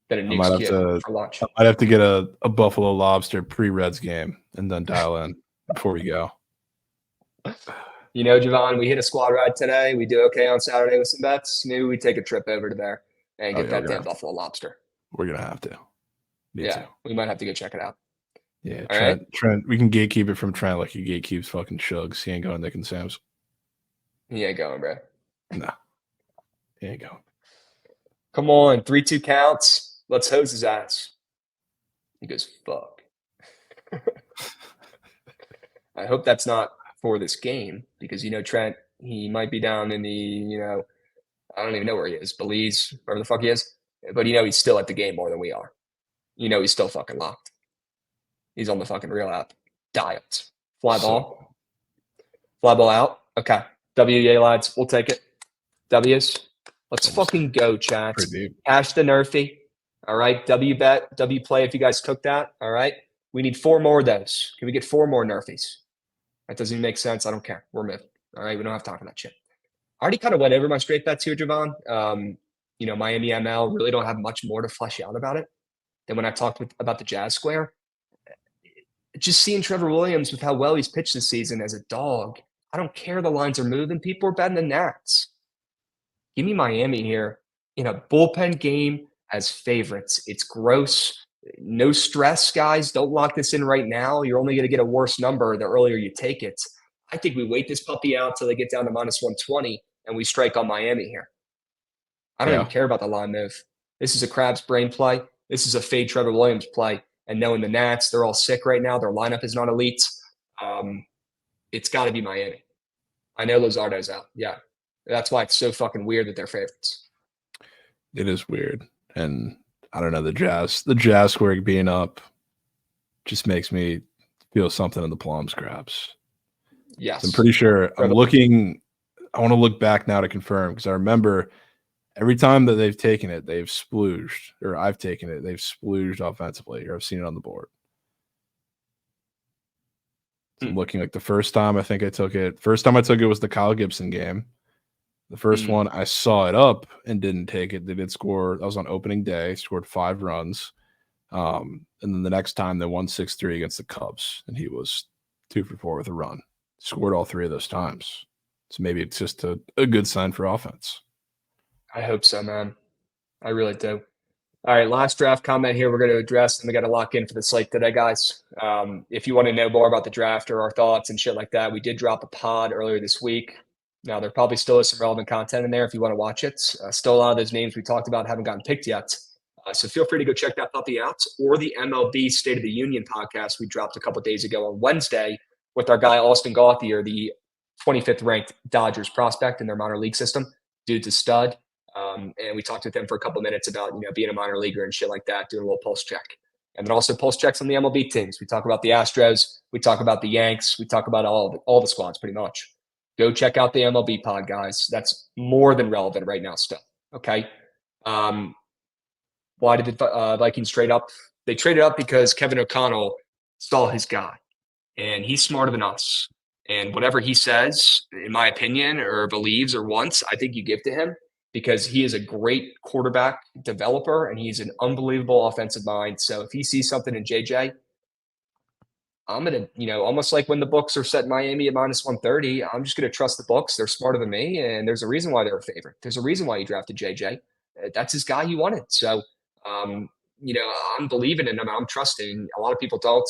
than a Nukes kit for lunch. I might have to get a Buffalo Lobster pre-Reds game and then dial in before we go. Javon, we hit a squad ride today. We do okay on Saturday with some bets. Maybe we take a trip over to there and get that damn Buffalo Lobster. We're going to have to. We might have to go check it out. Yeah, Trent, we can gatekeep it from Trent like he gatekeeps fucking Shugs. He ain't going Nick and Sam's. He ain't going, bro. No. He ain't going. Come on, 3-2 counts. Let's hose his ass. He goes, fuck. I hope that's not for this game because, Trent, he might be down in the, I don't even know where he is, Belize, wherever the fuck he is. But, he's still at the game more than we are. He's still fucking locked. He's on the fucking real app. Dialed. Fly ball. Fly ball out. Okay. WA lads. We'll take it. W's. Let's fucking go, chat. Cash the Nerfy. All right. W bet. W play if you guys took that. All right. We need 4 more of those. Can we get 4 more Nerfies? That doesn't even make sense. I don't care. We're moving. All right. We don't have time for that shit. I already kind of went over my straight bets here, Javon. Miami ML really don't have much more to flesh out about it than when I talked about the Jazz Square. Just seeing Trevor Williams with how well he's pitched this season as a dog, I don't care the lines are moving. People are betting the Nats. Give me Miami here in a bullpen game as favorites. It's gross. No stress, guys. Don't lock this in right now. You're only going to get a worse number the earlier you take it. I think we wait this puppy out till they get down to -120 and we strike on Miami here. I don't even care about the line move. This is a Crab's brain play. This is a fade Trevor Williams play. And knowing the Nats, they're all sick right now. Their lineup is not elite. It's got to be Miami. I know Luzardo's out. Yeah. That's why it's so fucking weird that they're favorites. It is weird. And I don't know, the Jazz square being up just makes me feel something in the plums, Crabs. Yes. I'm pretty sure I want to look back now to confirm because I remember every time that they've taken it, they've splooged, or I've taken it, they've splooged offensively, or I've seen it on the board. So I'm looking like the first time I took it was the Kyle Gibson game. The first one I saw it up and didn't take it. They did score. That was on opening day. Scored 5 runs. And then the next time they won 6-3 against the Cubs, and he was 2 for 4 with a run. Scored all 3 of those times. So maybe it's just a good sign for offense. I hope so, man. I really do. All right, last draft comment here we're going to address, and we got to lock in for the slate today, guys. If you want to know more about the draft or our thoughts and shit like that, we did drop a pod earlier this week. Now, there probably still is some relevant content in there if you want to watch it. Still a lot of those names we talked about haven't gotten picked yet. So feel free to go check that puppy out, or the MLB State of the Union podcast we dropped a couple days ago on Wednesday with our guy Austin Gauthier, the 25th ranked Dodgers prospect in their minor league system. Dude's a stud. And we talked with him for a couple minutes about, being a minor leaguer and shit like that, doing a little pulse check. And then also pulse checks on the MLB teams. We talk about the Astros. We talk about the Yanks. We talk about all the squads pretty much. Go check out the MLB pod, guys. That's more than relevant right now still. Okay. Why did the Vikings trade up? They traded up because Kevin O'Connell saw his guy, and he's smarter than us. And whatever he says, in my opinion, or believes or wants, I think you give to him because he is a great quarterback developer and he's an unbelievable offensive mind. So if he sees something in JJ, I'm going to, almost like when the books are set Miami at -130, I'm just going to trust the books. They're smarter than me. And there's a reason why they're a favorite. There's a reason why he drafted JJ. That's his guy he wanted. So, I'm believing in him. I'm trusting. A lot of people don't.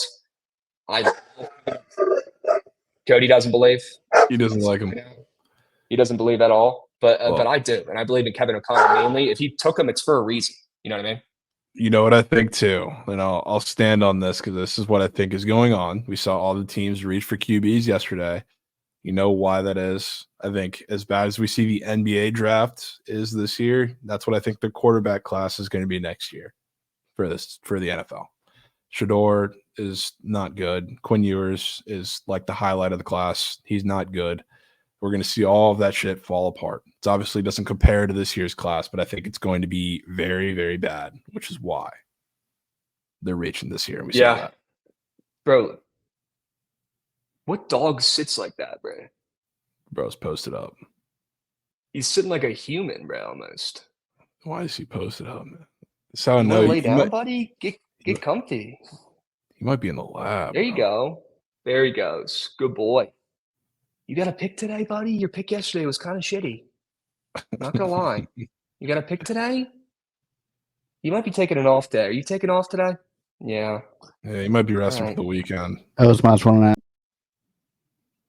Cody doesn't believe. He doesn't like him. He doesn't believe at all. But I do. And I believe in Kevin O'Connell mainly. If he took him, it's for a reason. You know what I mean? You know what I think too, and I'll stand on this because this is what I think is going on. We saw all the teams reach for QBs yesterday. You know why that is? I think as bad as we see the NBA draft is this year, that's what I think the quarterback class is going to be next year for the NFL. Shador is not good. Quinn Ewers is like the highlight of the class. He's not good. We're going to see all of that shit fall apart. It obviously doesn't compare to this year's class, but I think it's going to be very, very bad, which is why they're reaching this year. And we saw that. Bro, what dog sits like that, bro? Bro's posted up. He's sitting like a human, bro, almost. Why is he posted up, man? That's how I You know. wanna lay down, buddy? Get comfy. He might be in the lab. There you go. There he goes. Good boy. You got a pick today, buddy? Your pick yesterday was kind of shitty. Not gonna lie. You got a pick today? You might be taking an off day. Are you taking off today? Yeah. Yeah, he might be resting Right. for the weekend. That was my one.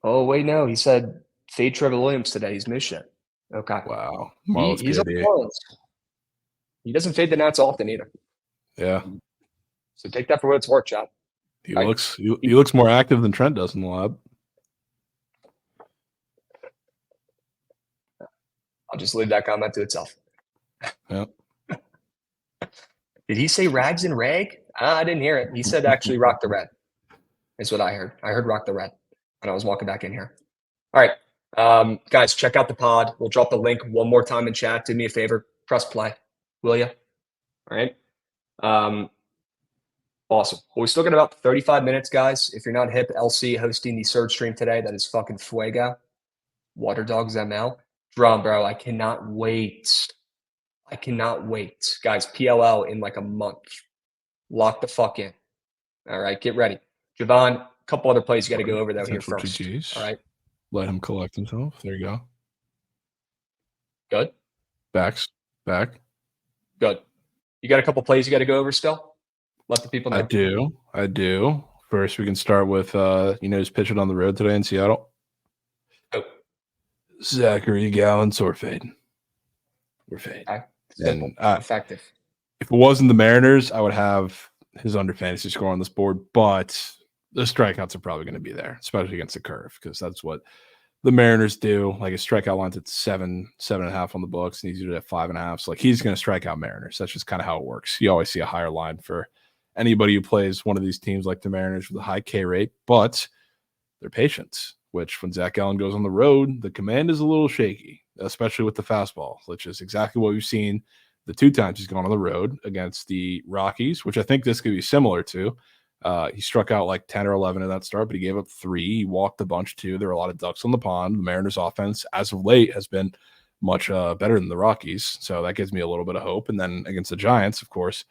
Oh, wait, no. He said fade Trevor Williams today. He's missed it. Okay. Wow. He's on the Marlins. He doesn't fade the Nats often either. Yeah. So take that for what it's worth, Chad. He looks more active than Trent does in the lab. I'll just leave that comment to itself. Yep. Did he say rags and rag? I didn't hear it. He said actually rock the red. Is what I heard. I heard rock the red when I was walking back in here. All right. Guys, check out the pod. We'll drop the link one more time in chat. Do me a favor. Press play. Will you? All right. Awesome. Well, we still got about 35 minutes, guys. If you're not hip, LC hosting the Surge stream today. That is fucking fuego. Water Dogs ML. Drum, bro. I cannot wait. Guys, PLL in like a month. Lock the fuck in. All right, get ready. Javon, a couple other plays you got to go over though here first. GGs. All right. Let him collect himself. There you go. Good. Back. Good. You got a couple plays you got to go over still? Let the people know. I do. First, we can start with who's pitching on the road today in Seattle. Oh. Zachary Gallant's or fade. We're fade. Okay. Simple. And, effective. If it wasn't the Mariners, I would have his under fantasy score on this board, but the strikeouts are probably going to be there, especially against the curve, because that's what the Mariners do. Like his strikeout line's at 7.5 on the books, and he's usually at 5.5. So like he's going to strike out Mariners. That's just kind of how it works. You always see a higher line for anybody who plays one of these teams like the Mariners with a high K rate, but they're patient, which when Zach Gallen goes on the road, the command is a little shaky, especially with the fastball, which is exactly what we've seen the two times he's gone on the road against the Rockies, which I think this could be similar to. He struck out like 10 or 11 in that start, but he gave up 3. He walked a bunch too. There were a lot of ducks on the pond. The Mariners offense, as of late, has been much better than the Rockies. So that gives me a little bit of hope. And then against the Giants, of course,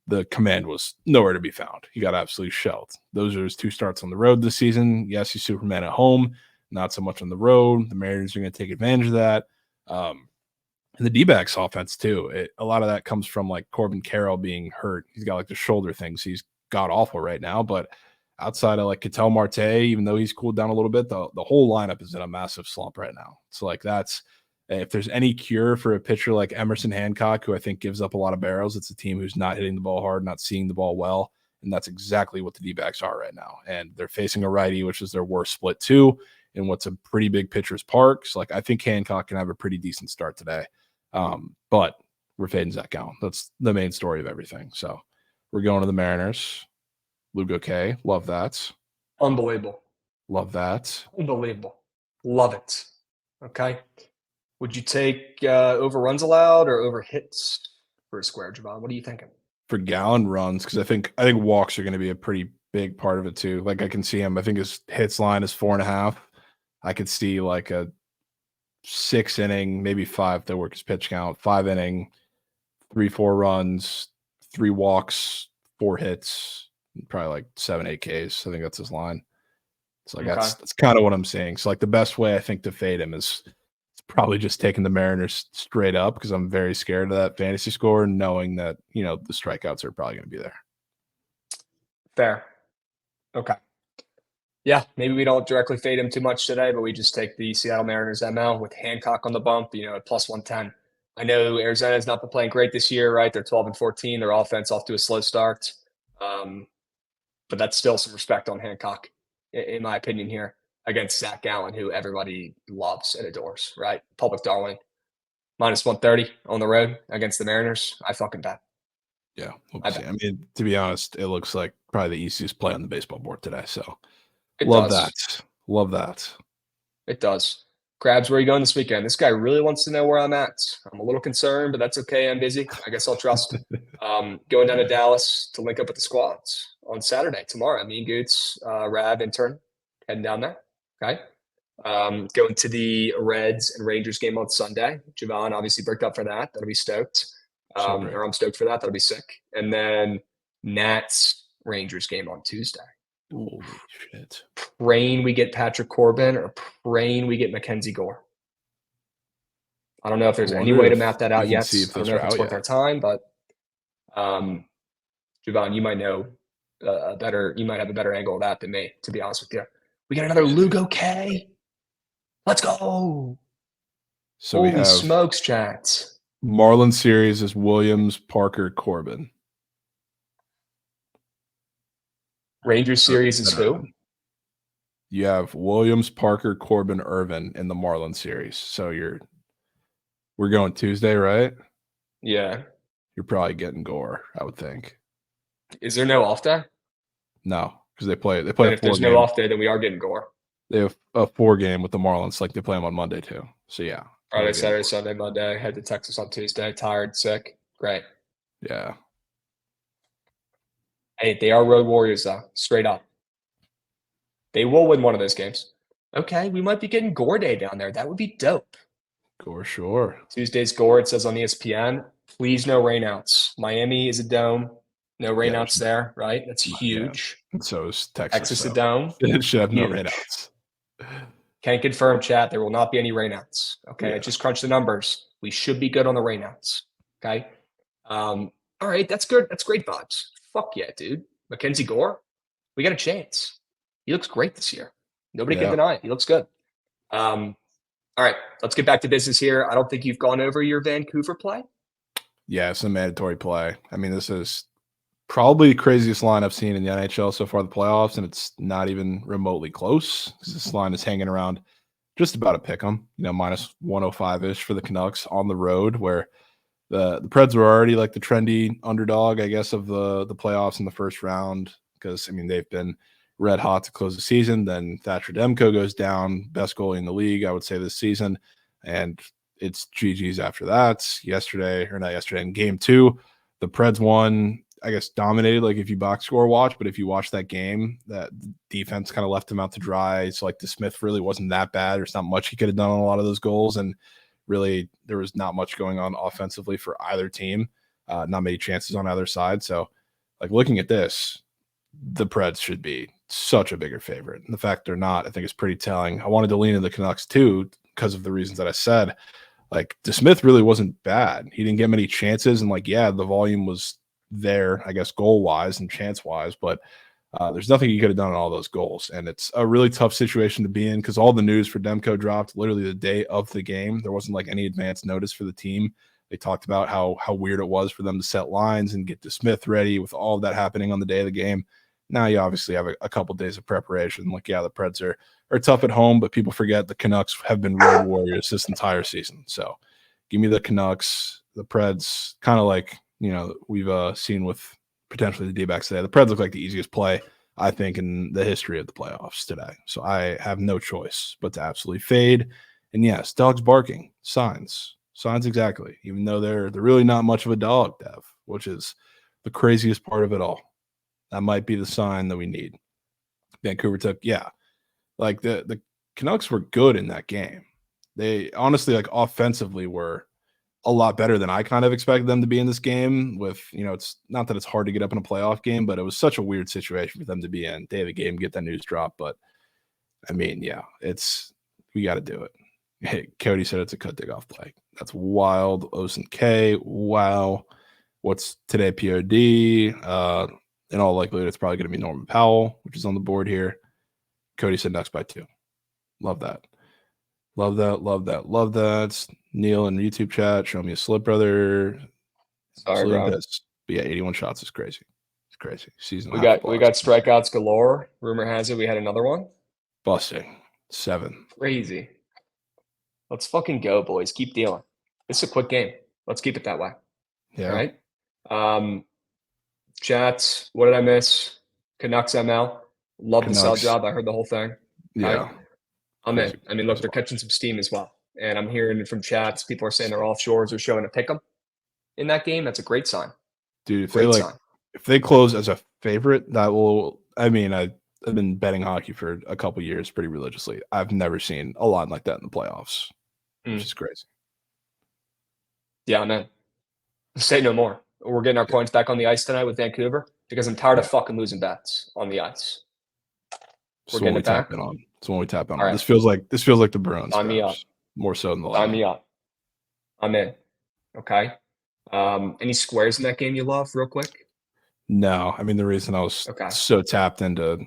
the command was nowhere to be found. He got absolutely shelled. Those are his 2 starts on the road this season. Yes, he's Superman at home, not so much on the road. The Mariners are going to take advantage of that. And the D-backs offense too. A lot of that comes from like Corbin Carroll being hurt. He's got like the shoulder things. He's god awful right now. But outside of like Ketel Marte, even though he's cooled down a little bit, the whole lineup is in a massive slump right now. So like that's if there's any cure for a pitcher like Emerson Hancock, who I think gives up a lot of barrels, it's a team who's not hitting the ball hard, not seeing the ball well. And that's exactly what the D-backs are right now. And they're facing a righty, which is their worst split too, in what's a pretty big pitcher's park. So like I think Hancock can have a pretty decent start today. But we're fading Zach Gallen. That's the main story of everything. So we're going to the Mariners. Lugo K. Love that. Unbelievable. Love that. Unbelievable. Love it. Okay. Would you take over runs allowed or over hits for a square, Javon? What are you thinking? For Gallen runs, because I think walks are going to be a pretty big part of it too. Like I can see him. I think his hits line is 4.5. I could see like a 6 inning, maybe 5 to work his pitch count, 5 inning, 3-4 runs, 3 walks, 4 hits, probably like 7-8 Ks. I think that's his line. It's like Okay. that's kind of what I'm saying. So like the best way I think to fade him is probably just taking the Mariners straight up because I'm very scared of that fantasy score, knowing that the strikeouts are probably going to be there. Fair. Okay. Yeah, maybe we don't directly fade him too much today, but we just take the Seattle Mariners ML with Hancock on the bump, at plus 110. I know Arizona's not been playing great this year, right? They're 12-14. Their offense off to a slow start. But that's still some respect on Hancock, in my opinion, here against Zach Gallen, who everybody loves and adores, right? Public darling. Minus 130 on the road against the Mariners. I fucking bet. Yeah, we'll see. I mean, to be honest, it looks like probably the easiest play on the baseball board today. So love that. Love that. It does. Krabs, where are you going this weekend? This guy really wants to know where I'm at. I'm a little concerned, but that's okay. I'm busy. I guess I'll trust. Going down to Dallas to link up with the squads on Saturday, tomorrow. Me and Goots, Rav, intern, heading down there. Okay. Going to the Reds and Rangers game on Sunday. Javon obviously bricked up for that. That'll be stoked. Or I'm stoked for that. That'll be sick. And then Nats Rangers game on Tuesday. Holy shit. Praying we get Patrick Corbin or praying we get Mackenzie Gore. I don't know if there's any way to map that out yet. I don't know if it's worth our time, but Javon, you might know you might have a better angle of that than me, to be honest with you. We got another Lugo K. Let's go. So holy we have smokes, chat. Marlin series is Williams, Parker, Corbin. Rangers series is who? You have Williams, Parker, Corbin, Irvin in the Marlin series. So we're going Tuesday, right? Yeah. You're probably getting Gore, I would think. Is there no off day? No, because they play. And if there's no off day, then we are getting Gore. They have a 4 game with the Marlins, like they play them on Monday too. So yeah. Friday, Saturday, Sunday, Monday. Head to Texas on Tuesday. Tired, sick. Great. Yeah. Hey, they are road warriors though. Straight up. They will win one of those games. Okay, we might be getting Gore Day down there. That would be dope. Gore, sure. Tuesday's Gore, it says on ESPN. Please no rainouts. Miami is a dome. No rainouts there, right? That's huge. Yeah. So is Texas. Texas a dome. It should have no rainouts. Can confirm, chat. There will not be any rainouts. Okay, I just crunched the numbers. We should be good on the rainouts. Okay. All right, that's good. That's great vibes. Fuck yeah, dude. Mackenzie Gore, we got a chance. He looks great this year. Nobody can deny it. He looks good. All right, let's get back to business here. I don't think you've gone over your Vancouver play. Yeah, it's a mandatory play. I mean, this is probably the craziest line I've seen in the NHL so far, the playoffs, and it's not even remotely close. This line is hanging around just about a pick 'em, minus 105-ish for the Canucks on the road, where the Preds were already like the trendy underdog, I guess, of the playoffs in the first round, because, I mean, they've been red hot to close the season. Then Thatcher Demko goes down, best goalie in the league, I would say, this season, and it's GG's after that. In game 2, the Preds won, I guess, dominated, like if you box score watch, but if you watch that game, that defense kind of left them out to dry. So like DeSmith really wasn't that bad. There's not much he could have done on a lot of those goals, and really there was not much going on offensively for either team. Not many chances on either side. So like looking at this, the Preds should be such a bigger favorite. And the fact they're not, I think, is pretty telling. I wanted to lean into the Canucks too because of the reasons that I said. Like DeSmith really wasn't bad. He didn't get many chances, and the volume was there, I guess, goal-wise and chance-wise, but there's nothing you could have done on all those goals. And it's a really tough situation to be in because all the news for Demko dropped literally the day of the game. There wasn't like any advance notice for the team. They talked about how weird it was for them to set lines and get DeSmith ready with all of that happening on the day of the game. Now you obviously have a couple of days of preparation. The Preds are tough at home, but people forget the Canucks have been road warriors this entire season. So give me the Canucks. The Preds, kind of like, we've seen with potentially the D-backs today. The Preds look like the easiest play, I think, in the history of the playoffs today. So I have no choice but to absolutely fade. And yes, dogs barking, signs exactly, even though they're really not much of a dog, Dev, which is the craziest part of it all. That might be the sign that we need. Vancouver took, the Canucks were good in that game. They honestly, like, offensively were a lot better than I kind of expected them to be in this game. With, it's not that it's hard to get up in a playoff game, but it was such a weird situation for them to be in. Day of the game, get that news drop. But I mean, yeah, we got to do it. Hey, Cody said it's a cut dig off play. That's wild. Osen K. Wow. What's today? POD. In all likelihood, it's probably going to be Norman Powell, which is on the board here. Cody said next by 2. Love that. Love that. Love that. Love that. Neil in the YouTube chat. Show me a slip, brother. Sorry, bro. But yeah, 81 shots is crazy. It's crazy. Season. We got strikeouts galore. Rumor has it we had another one. Busting 7. Crazy. Let's fucking go, boys. Keep dealing. It's a quick game. Let's keep it that way. Yeah. All right. Chats. What did I miss? Canucks ML. Love the sell job. I heard the whole thing. Yeah. Right? I'm in. I mean, look, they're catching some steam as well. And I'm hearing from chats, people are saying their offshores are showing a pick 'em in that game. That's a great sign. Dude, if they close as a favorite, that will. I mean, I've been betting hockey for a couple years pretty religiously. I've never seen a line like that in the playoffs, which is crazy. Yeah, man. Say no more. We're getting our points back on the ice tonight with Vancouver because I'm tired of fucking losing bets on the ice. We're getting it back. It's when we tap in on. Right. This feels like the Bruins. Sign me up. More so than the Sign me up. I'm in. Okay. Any squares in that game you love, real quick? No, I mean the reason I was so tapped into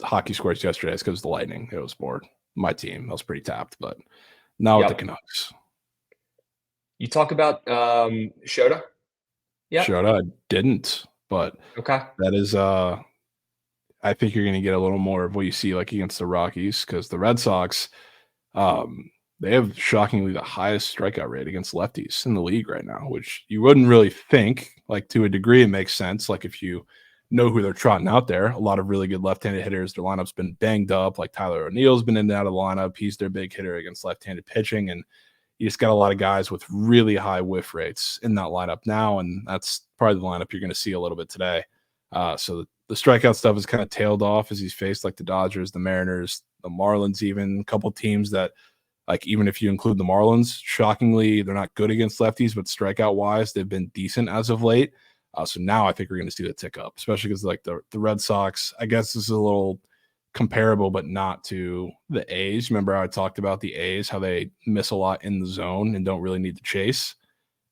hockey squares yesterday is because the Lightning. It was more my team. I was pretty tapped, but not with the Canucks. You talk about Shota? Yeah, Shota. I didn't, but that is. I think you're going to get a little more of what you see like against the Rockies because the Red Sox, they have shockingly the highest strikeout rate against lefties in the league right now, which you wouldn't really think. Like to a degree, it makes sense. Like if you know who they're trotting out there, a lot of really good left-handed hitters. Their lineup's been banged up. Like Tyler O'Neill's been in and out of the lineup. He's their big hitter against left-handed pitching, and you just got a lot of guys with really high whiff rates in that lineup now, and that's probably the lineup you're going to see a little bit today. So the strikeout stuff is kind of tailed off as he's faced like the Dodgers, the Mariners, the Marlins, even a couple teams that, like, even if you include the Marlins, shockingly, they're not good against lefties, but strikeout wise, they've been decent as of late. So now I think we're going to see the tick up, especially because like the Red Sox, I guess this is a little comparable, but not to the A's. Remember how I talked about the A's, how they miss a lot in the zone and don't really need to chase?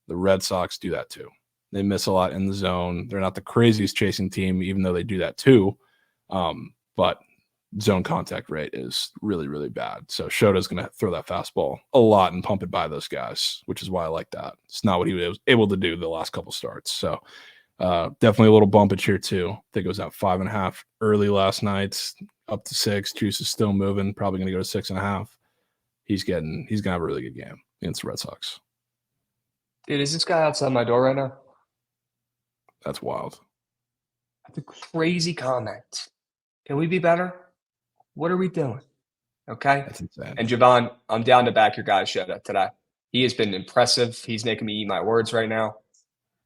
The Red Sox do that too. They miss a lot in the zone. They're not the craziest chasing team, even though they do that too. But zone contact rate is really, really bad. So Shota's going to throw that fastball a lot and pump it by those guys, which is why I like that. It's not what he was able to do the last couple starts. So definitely a little bumpage here too. I think it was at 5.5 early last night, up to 6. Juice is still moving. Probably going to go to 6.5. He's going to have a really good game against the Red Sox. Dude, is this guy outside my door right now? That's wild. That's a crazy comment. Can we be better? What are we doing? Okay. That's insane. And Javon, I'm down to back your guy Shota today. He has been impressive. He's making me eat my words right now.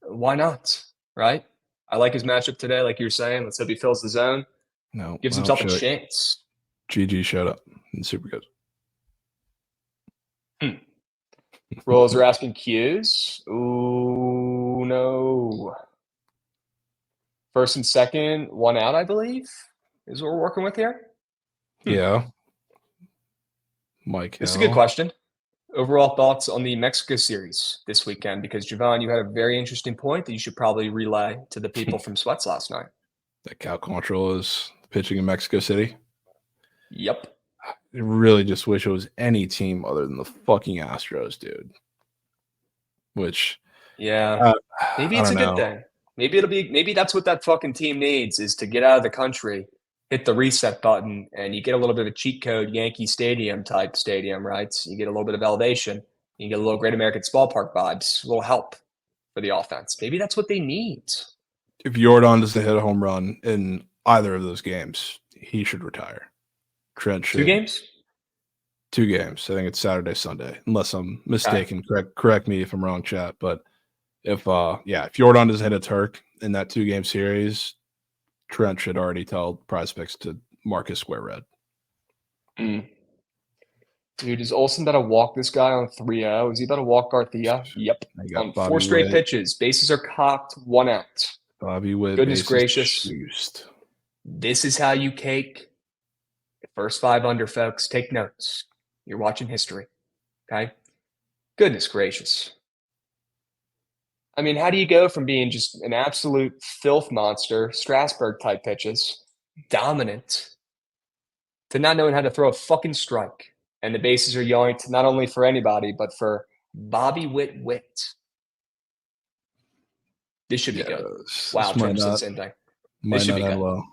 Why not? Right? I like his matchup today, like you were saying. Let's hope he fills the zone. No, gives himself a chance. GG showed up. Super good. Rolls are asking Q's. Ooh, no. First and second, one out, I believe, is what we're working with here. Yeah. Mike, this is a good question. Overall thoughts on the Mexico series this weekend? Because, Javon, you had a very interesting point that you should probably relay to the people from Sweats last night. That Cal Quantrill is pitching in Mexico City? Yep. I really just wish it was any team other than the fucking Astros, dude. Which, yeah, maybe it's a good thing. Maybe that's what that fucking team needs, is to get out of the country, hit the reset button, and you get a little bit of a cheat code Yankee Stadium type stadium, right? So you get a little bit of elevation. You get a little Great American Ballpark vibes, a little help for the offense. Maybe that's what they need. If Jordan doesn't hit a home run in either of those games, he should retire. Trent should. 2 games? 2 games. I think it's Saturday, Sunday, unless I'm mistaken. Correct me if I'm wrong, chat. But if Jordan doesn't hit a Turk in that 2-game series, Trent should already tell Prize Picks to mark his square red. Dude, is Olsen about to walk this guy on 3-0? Is he about to walk Garcia? Yep. I got On Bobby 4 straight Witt. pitches. Bases are cocked, 1 out. Bobby Witt. Goodness bases gracious. juiced. This is how you cake. First 5 under, folks. Take notes. You're watching history. Okay? Goodness gracious. I mean, how do you go from being just an absolute filth monster, Strasburg-type pitches, dominant, to not knowing how to throw a fucking strike? And the bases are yoinked not only for anybody, but for Bobby Witt. This should be good. Wow, Trump said the same thing. This should be good.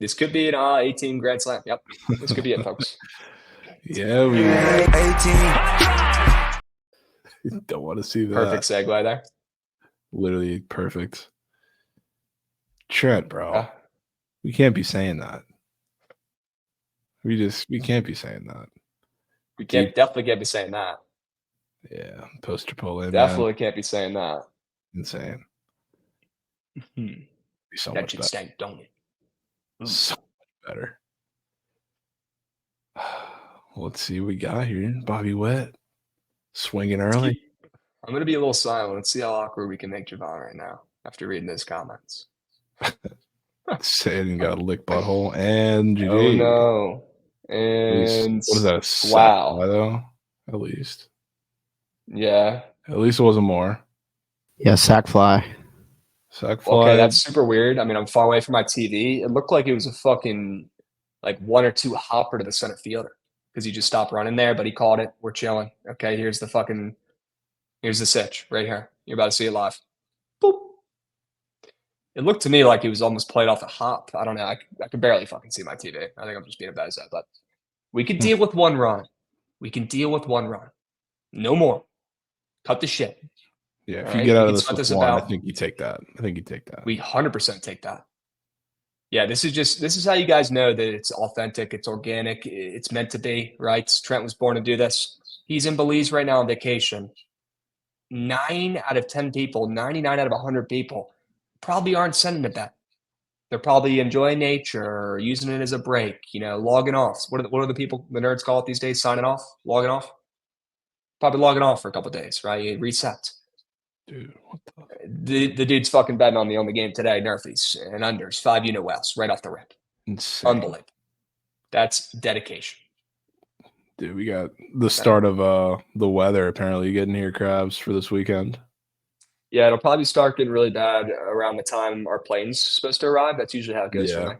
This could be an 18 Grand Slam. Yep, this could be it, folks. Yeah, we 18. Don't want to see that. Perfect segue there. Literally perfect. Trent, bro. We can't be saying that. We can't be saying that. We definitely can't be saying that. Yeah, poster Chipotle. Definitely can't be saying that. Insane. Be so that much should better. stank, don't it? So much better. Let's see what we got here. Bobby Witt swinging early. I'm going to be a little silent. Let's see how awkward we can make Javon right now after reading those comments. Saying got a lick butthole and GG. Oh no! And what is that? A wow, fly, though. At least, yeah. At least it wasn't more. Yeah, sack fly. Sack fly. Okay, that's super weird. I mean, I'm far away from my TV. It looked like it was a fucking like 1 or 2 hopper to the center fielder because he just stopped running there, but he called it. We're chilling. Okay, here's the sitch right here. You're about to see it live. Boop. It looked to me like it was almost played off a hop. I don't know. I can barely fucking see my TV. I think I'm just being a bozo, but we can deal with 1 run. We can deal with 1 run. No more. Cut the shit. Yeah, if you get out of this with 1, I think you take that. We 100% take that. Yeah, this is how you guys know that it's authentic, it's organic, it's meant to be, right? Trent was born to do this. He's in Belize right now on vacation. 9 out of 10 people, 99 out of 100 people probably aren't sending it back. They're probably enjoying nature or using it as a break, logging off. What are the people, the nerds call it these days? Signing off? Logging off? Probably logging off for a couple of days, right? You reset. Dude, what the dude's fucking betting on the only game today, Nerfies and unders, 5 unit wells right off the rip. Insane. Unbelievable. That's dedication. Dude, we got the start of the weather apparently getting here, Crabs, for this weekend. Yeah, it'll probably start getting really bad around the time our plane's supposed to arrive. That's usually how it goes for me.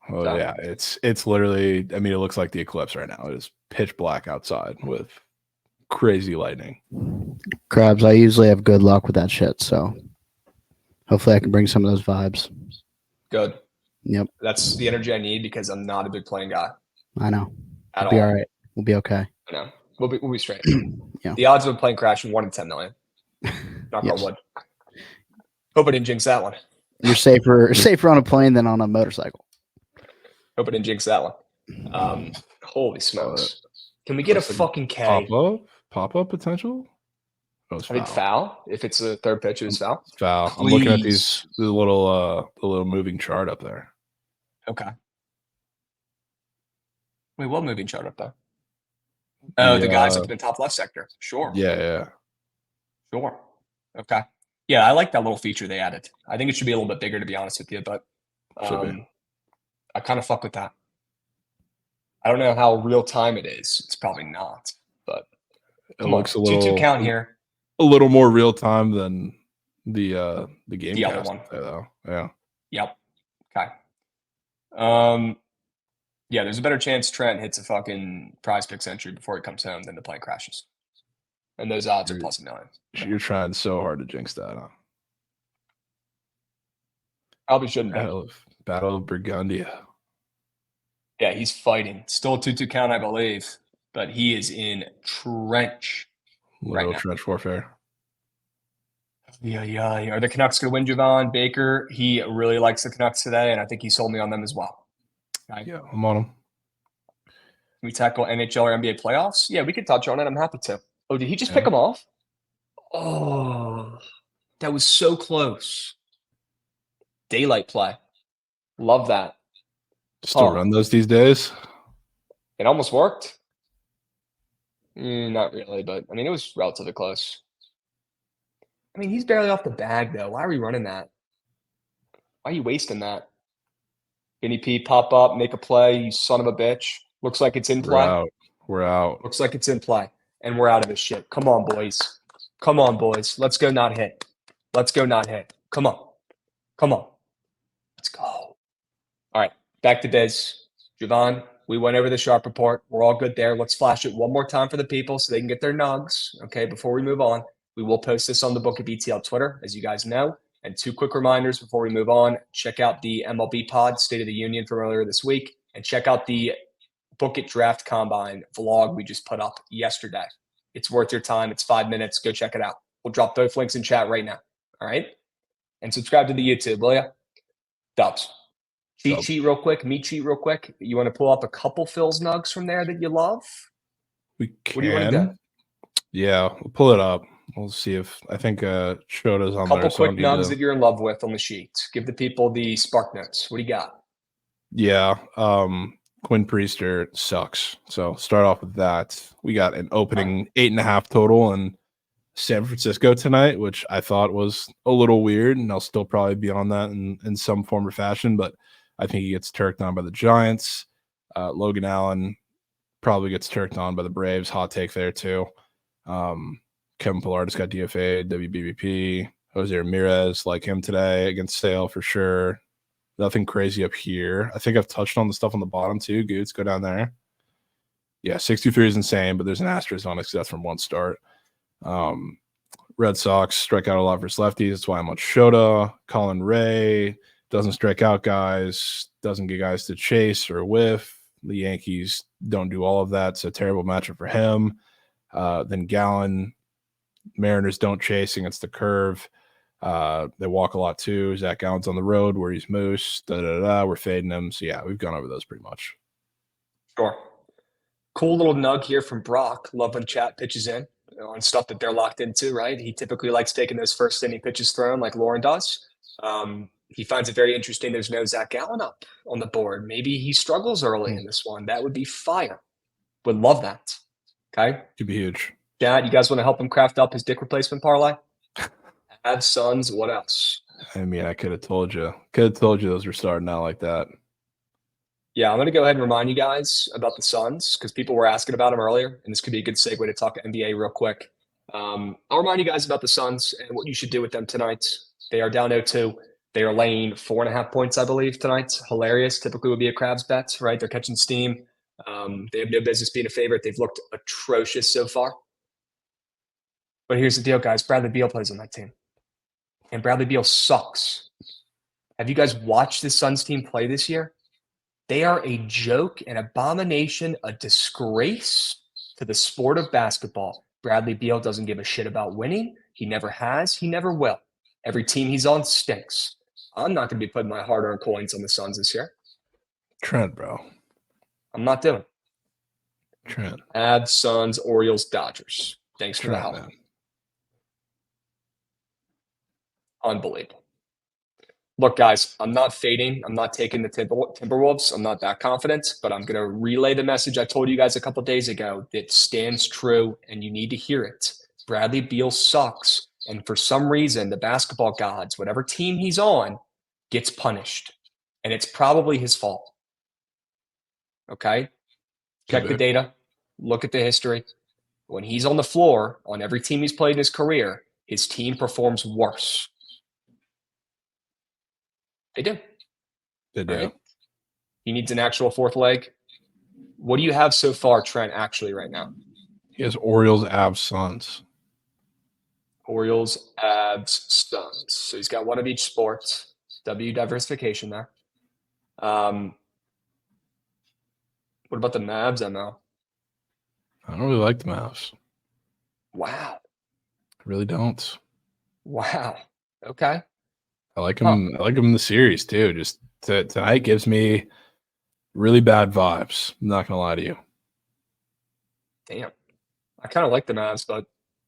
Oh, so. Yeah. It's literally, I mean, it looks like the eclipse right now. It is pitch black outside with crazy lightning. Crabs, I usually have good luck with that shit, so hopefully I can bring some of those vibes. Good. Yep. That's the energy I need because I'm not a big plane guy. I know. We'll be all right. We'll be okay. I know. We'll be straight. Yeah. The odds of a plane crashing 1 in 10 million. Knock on wood. Hope I didn't jinx that one. You're safer on a plane than on a motorcycle. Hope I didn't jinx that one. Holy smokes. Can we get a fucking K? Pop-up potential? I think foul. If it's a third pitch, it was foul. Foul. Please. I'm looking at the little moving chart up there. Okay. Wait, what moving chart up there? Oh, the guys up in the top left sector. Sure. Yeah. Sure. Okay. Yeah, I like that little feature they added. I think it should be a little bit bigger, to be honest with you, but I kind of fuck with that. I don't know how real time it is. It's probably not, but it looks a little 2-2 count here. A little more real time than the game. The other one, there, though. Yeah. Yep. Okay. Yeah, there's a better chance Trent hits a fucking prize pick century before he comes home than the plane crashes. And those odds are plus $1 million. You're trying so hard to jinx that, huh? Probably shouldn't be. Battle of Burgundia. Yeah, he's fighting. Still a 2-2 count, I believe. But he is in trench. Little trench warfare. Yeah. Are the Canucks going to win, Javon? Baker, he really likes the Canucks today, and I think he sold me on them as well. Right? Yeah, I'm on them. Can we tackle NHL or NBA playoffs? Yeah, we could touch on it. I'm happy to. Oh, did he just pick them off? Oh, that was so close. Daylight play. Love that. Still run those these days? It almost worked. Not really, but I mean, it was relatively close. I mean, he's barely off the bag, though. Why are we running that? Why are you wasting that? Guinea P pop up, make a play, you son of a bitch. Looks like it's in We're play. out. We're out. Looks like it's in play. And we're out of this shit. Come on, boys. Come on, boys. Let's go not hit. Let's go not hit. Come on. Come on. Let's go. All right. Back to biz. Javon, we went over the sharp report. We're all good there. Let's flash it one more time for the people so they can get their nugs. Okay, before we move on, we will post this on the Bookit BTL Twitter, as you guys know. And 2 quick reminders before we move on. Check out the MLB Pod State of the Union from earlier this week, and check out the Bookit Draft Combine vlog we just put up yesterday. It's worth your time. It's 5 minutes. Go check it out. We'll drop both links in chat right now. All right? And subscribe to the YouTube, will you? Dubs. Cheat sheet real quick. Meat sheet real quick. You want to pull up a couple Phil's nugs from there that you love? We can. What do you want to do? Yeah, we'll pull it up. We'll see if I think Shota's on Couple there. quick nugs that you're in love with on the sheet. Give the people the spark notes. What do you got? Yeah. Quinn Priester sucks. So start off with that. We got an opening 8.5 total in San Francisco tonight, which I thought was a little weird, and I'll still probably be on that in some form or fashion, but I think he gets turked on by the Giants. Logan Allen probably gets turked on by the Braves. Hot take there too. Kevin Pillard's got DFA, WBBP. Jose Ramirez, like him today against Sale for sure. Nothing crazy up here. I think I've touched on the stuff on the bottom too. Goots, go down there. Yeah, 63 is insane, but there's an asterisk on it because that's from one start. Red Sox strike out a lot versus lefties. That's why I'm on Shota. Colin Ray doesn't strike out guys, doesn't get guys to chase or whiff. The Yankees don't do all of that. It's a terrible matchup for him. Then Gallen, Mariners don't chase against the curve. They walk a lot too. Zach Gallen's on the road where he's moose. We're fading him. So yeah, we've gone over those pretty much. Sure. Cool little nug here from Brock. Love when chat pitches in on stuff that they're locked into, right? He typically likes taking those first inning pitches thrown like Lauren does. He finds it very interesting there's no Zach Gallen up on the board. Maybe he struggles early in this one. That would be fire. Would love that. Okay? Could be huge. Dad, you guys want to help him craft up his dick replacement parlay? Have sons. What else? I mean, I could have told you. Could have told you those were starting out like that. Yeah, I'm going to go ahead and remind you guys about the Suns because people were asking about them earlier, and this could be a good segue to talk NBA real quick. I'll remind you guys about the Suns and what you should do with them tonight. They are down 0-2. They are laying 4.5 points, I believe, tonight. Hilarious. Typically would be a Crabs bet, right? They're catching steam. They have no business being a favorite. They've looked atrocious so far. But here's the deal, guys. Bradley Beal plays on that team. And Bradley Beal sucks. Have you guys watched the Suns team play this year? They are a joke, an abomination, a disgrace to the sport of basketball. Bradley Beal doesn't give a shit about winning. He never has. He never will. Every team he's on stinks. I'm not going to be putting my hard-earned coins on the Suns this year. Trent, bro. I'm not doing it. Trent. Abs, Suns, Orioles, Dodgers. Thanks for the help. Man. Unbelievable. Look, guys, I'm not fading. I'm not taking the Timberwolves. I'm not that confident, but I'm going to relay the message I told you guys a couple days ago that stands true, and you need to hear it. Bradley Beal sucks, and for some reason, the basketball gods, whatever team he's on, gets punished, and it's probably his fault. Okay? Check the data. Look at the history. When he's on the floor on every team he's played in his career, his team performs worse. They do. They do. Right? He needs an actual fourth leg. What do you have so far, Trent, actually right now? He has Orioles, Avs, Suns. Orioles, Abs, Suns. So he's got one of each sport. W diversification there. What about the Mavs, ML? I don't really like the Mavs. Wow. I really don't. Wow. Okay. I like him. I like him in the series too. Just tonight gives me really bad vibes. I'm not gonna lie to you. Damn. I kind of like the Mavs, but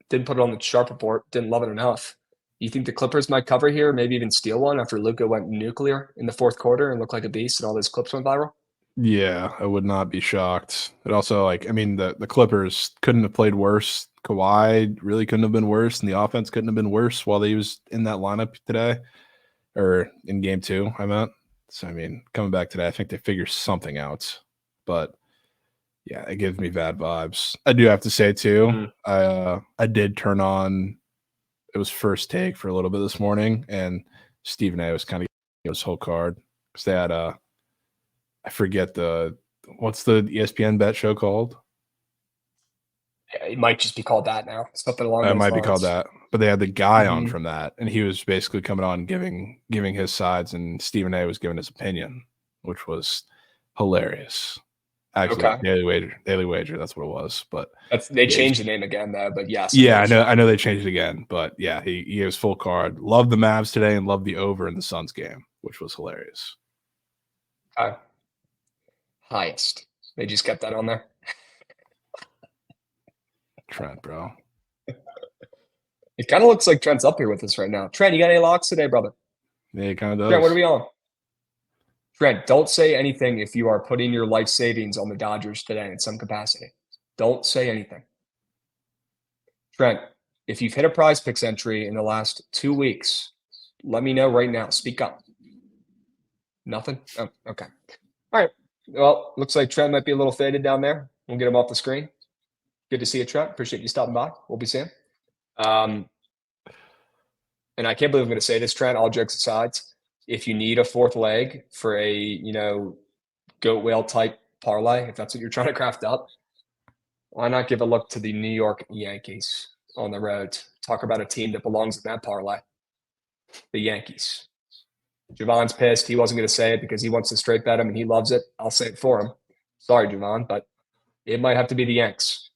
didn't put it on the sharp report. Didn't love it enough. You think the Clippers might cover here, maybe even steal one after Luka went nuclear in the fourth quarter and looked like a beast and all those clips went viral? Yeah, I would not be shocked. It also, like, I mean, the Clippers couldn't have played worse. Kawhi really couldn't have been worse, and the offense couldn't have been worse while he was in that lineup today, or in game 2, I meant. So, I mean, coming back today, I think they figure something out. But yeah, it gives me bad vibes. I do have to say too, I did turn on. It was First Take for a little bit this morning, and Stephen A was kind of his whole card because they had I forget what's the ESPN bet show called? Yeah, it might just be called that now. Something along It those might be lines. called that, but they had the guy on Mhm. from that, and he was basically coming on giving his sides, and Stephen A was giving his opinion, which was hilarious. Actually, Okay. Daily Wager, that's what it was. But They yeah, changed the name again though, but yes. yeah, I know they changed it again, but yeah, he was full card. Loved the Mavs today and loved the over in the Suns game, which was hilarious. Okay. Highest. They just kept that on there. Trent, bro. It kind of looks like Trent's up here with us right now. Trent, you got any locks today, brother? Yeah, it kind of does. Trent, what are we on? Trent, don't say anything if you are putting your life savings on the Dodgers today in some capacity. Don't say anything. Trent, if you've hit a prize picks entry in the last 2 weeks, let me know right now. Speak up. Nothing? Oh, okay. All right. Well, looks like Trent might be a little faded down there. We'll get him off the screen. Good to see you, Trent. Appreciate you stopping by. We'll be seeing. And I can't believe I'm going to say this, Trent, all jokes aside. If you need a fourth leg for a, goat whale type parlay, if that's what you're trying to craft up, why not give a look to the New York Yankees on the road? Talk about a team that belongs in that parlay. The Yankees. Javon's pissed. He wasn't going to say it because he wants to straight bet him and he loves it. I'll say it for him. Sorry, Javon, but it might have to be the Yanks.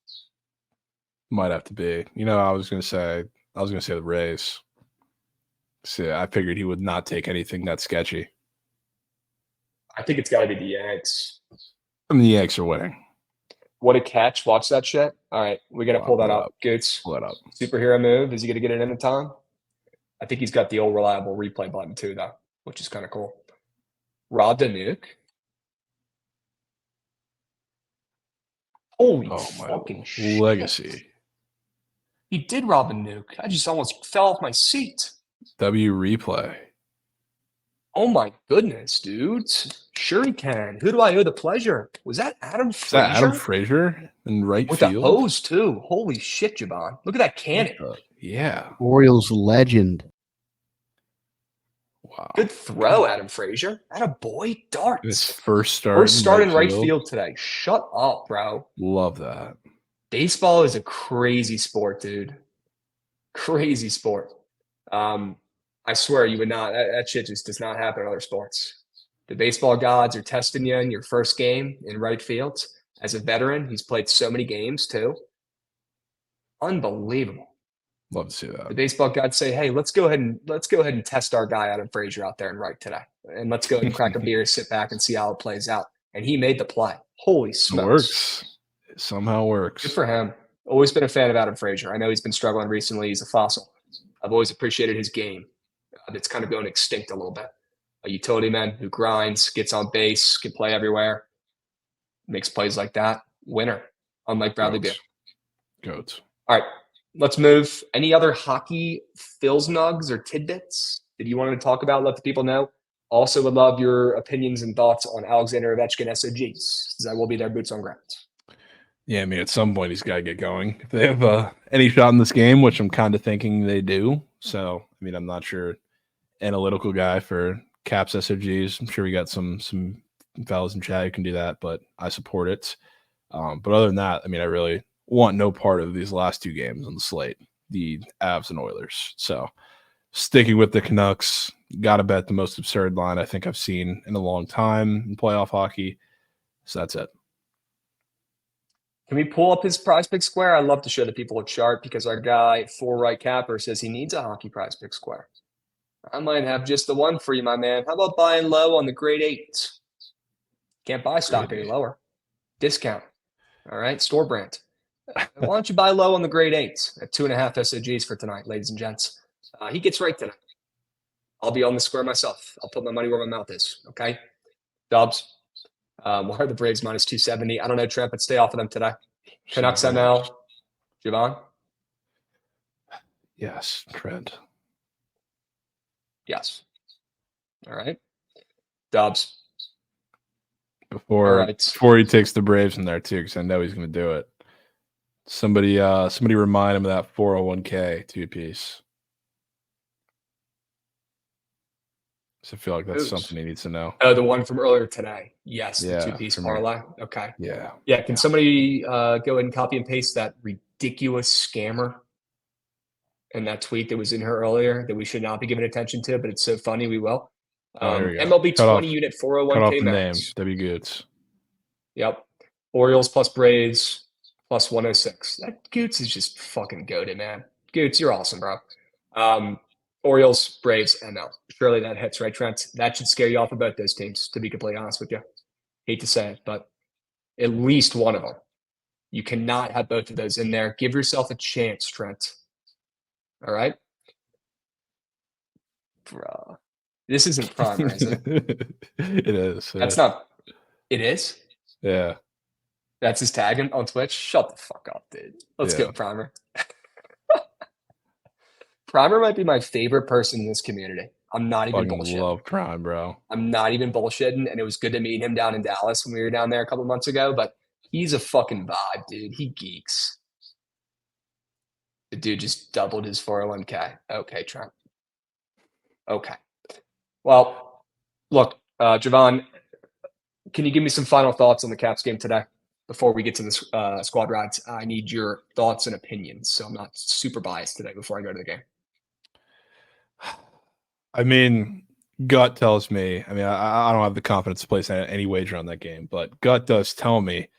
Might have to be. I was gonna say the Rays. See, I figured he would not take anything that sketchy. I think it's got to be the Yanks. I mean, the Yanks are winning. What a catch. Watch that shit. All right. We got to pull that Pull it up. up. Goots. Pull it up. Superhero move. Is he going to get it in time? I think he's got the old reliable replay button too, though, which is kind of cool. Rob Danuke. Holy fucking shit. Legacy. He did rob a nuke. I just almost fell off my seat. W replay. Oh my goodness, dudes. Sure he can. Who do I owe the pleasure? Was that Adam Frazier? Is that Adam Frazier in right with field? With the hose, too. Holy shit, Javon. Look at that cannon. Yeah. Orioles legend. Wow. Good throw, Adam Frazier. That a boy darts. His first start. First start in right field today. Shut up, bro. Love that. Baseball is a crazy sport, dude. Crazy sport. I swear you would not. That shit just does not happen in other sports. The baseball gods are testing you in your first game in right field. As a veteran, he's played so many games too. Unbelievable. Love to see that. The baseball gods say, "Hey, let's go ahead and test our guy Adam Frazier out there in right today, and let's go ahead and crack a beer, sit back, and see how it plays out." And he made the play. Holy smokes! It works. It somehow works. Good for him. Always been a fan of Adam Frazier. I know he's been struggling recently. He's a fossil. I've always appreciated his game. It's kind of going extinct a little bit. A utility man who grinds, gets on base, can play everywhere, makes plays like that. Winner, unlike Bradley Beal. Goats. All right, let's move. Any other hockey fills nugs or tidbits that you wanted to talk about? Let the people know. Also would love your opinions and thoughts on Alexander Ovechkin SOGs. That will be their boots on ground. Yeah, I mean, at some point he's got to get going. If they have any shot in this game, which I'm kind of thinking they do. So, I mean, I'm not sure analytical guy for Caps SOGs. I'm sure we got some fellas in chat who can do that, but I support it. But other than that, I mean, I really want no part of these last two games on the slate, the Avs and Oilers. So sticking with the Canucks, got to bet the most absurd line I think I've seen in a long time in playoff hockey. So that's it. Can we pull up his prize pick square? I'd love to show the people a chart because our guy, 4 Right Capper, says he needs a hockey prize pick square. I might have just the one for you, my man. How about buying low on the grade 8? Can't buy stock any lower. Discount. All right, store brand. Why don't you buy low on the grade 8 at 2.5 SOGs for tonight, ladies and gents? He gets right tonight. I'll be on the square myself. I'll put my money where my mouth is, okay? Dubs. Why are the Braves minus 270? I don't know, Trent, but stay off of them today. Canucks Shit, ML. Javon? Yes, Trent. Yes. All right. Dubs. Before All right. before he takes the Braves in there too, because I know he's going to do it. Somebody remind him of that 401k two-piece. So I feel like that's Oops. something he needs to know. Oh, the one from earlier today. Yes, Yeah, the two-piece from parlay. Okay. Yeah. Yeah, can somebody go ahead and copy and paste that ridiculous scammer in that tweet that was in here earlier that we should not be giving attention to, but it's so funny we will. Oh, here we go. MLB Cut 20 off- unit Cut off 401k the name. max. W. Goots. Yep. Orioles plus Braves plus 106. That Goots is just fucking goated, man. Goots, you're awesome, bro. Orioles, Braves, ML. Surely that hits, right, Trent? That should scare you off about those teams, to be completely honest with you. Hate to say it, but at least one of them. You cannot have both of those in there. Give yourself a chance, Trent. All right? Bruh. This isn't primer, is it? It is. That's not. It is? Yeah. That's his tag on Twitch? Shut the fuck up, dude. Let's Yeah. go, Primer. Primer might be my favorite person in this community. I'm not even Fucking bullshitting. love Prime, bro. I'm not even bullshitting, and it was good to meet him down in Dallas when we were down there a couple months ago, but he's a fucking vibe, dude. He geeks. The dude just doubled his 401k. Okay, Trent. Okay. Well, look, Javon, can you give me some final thoughts on the Caps game today before we get to the squad rides? I need your thoughts and opinions, so I'm not super biased today before I go to the game. I mean, gut tells me. I mean, I don't have the confidence to place any wager on that game, but gut does tell me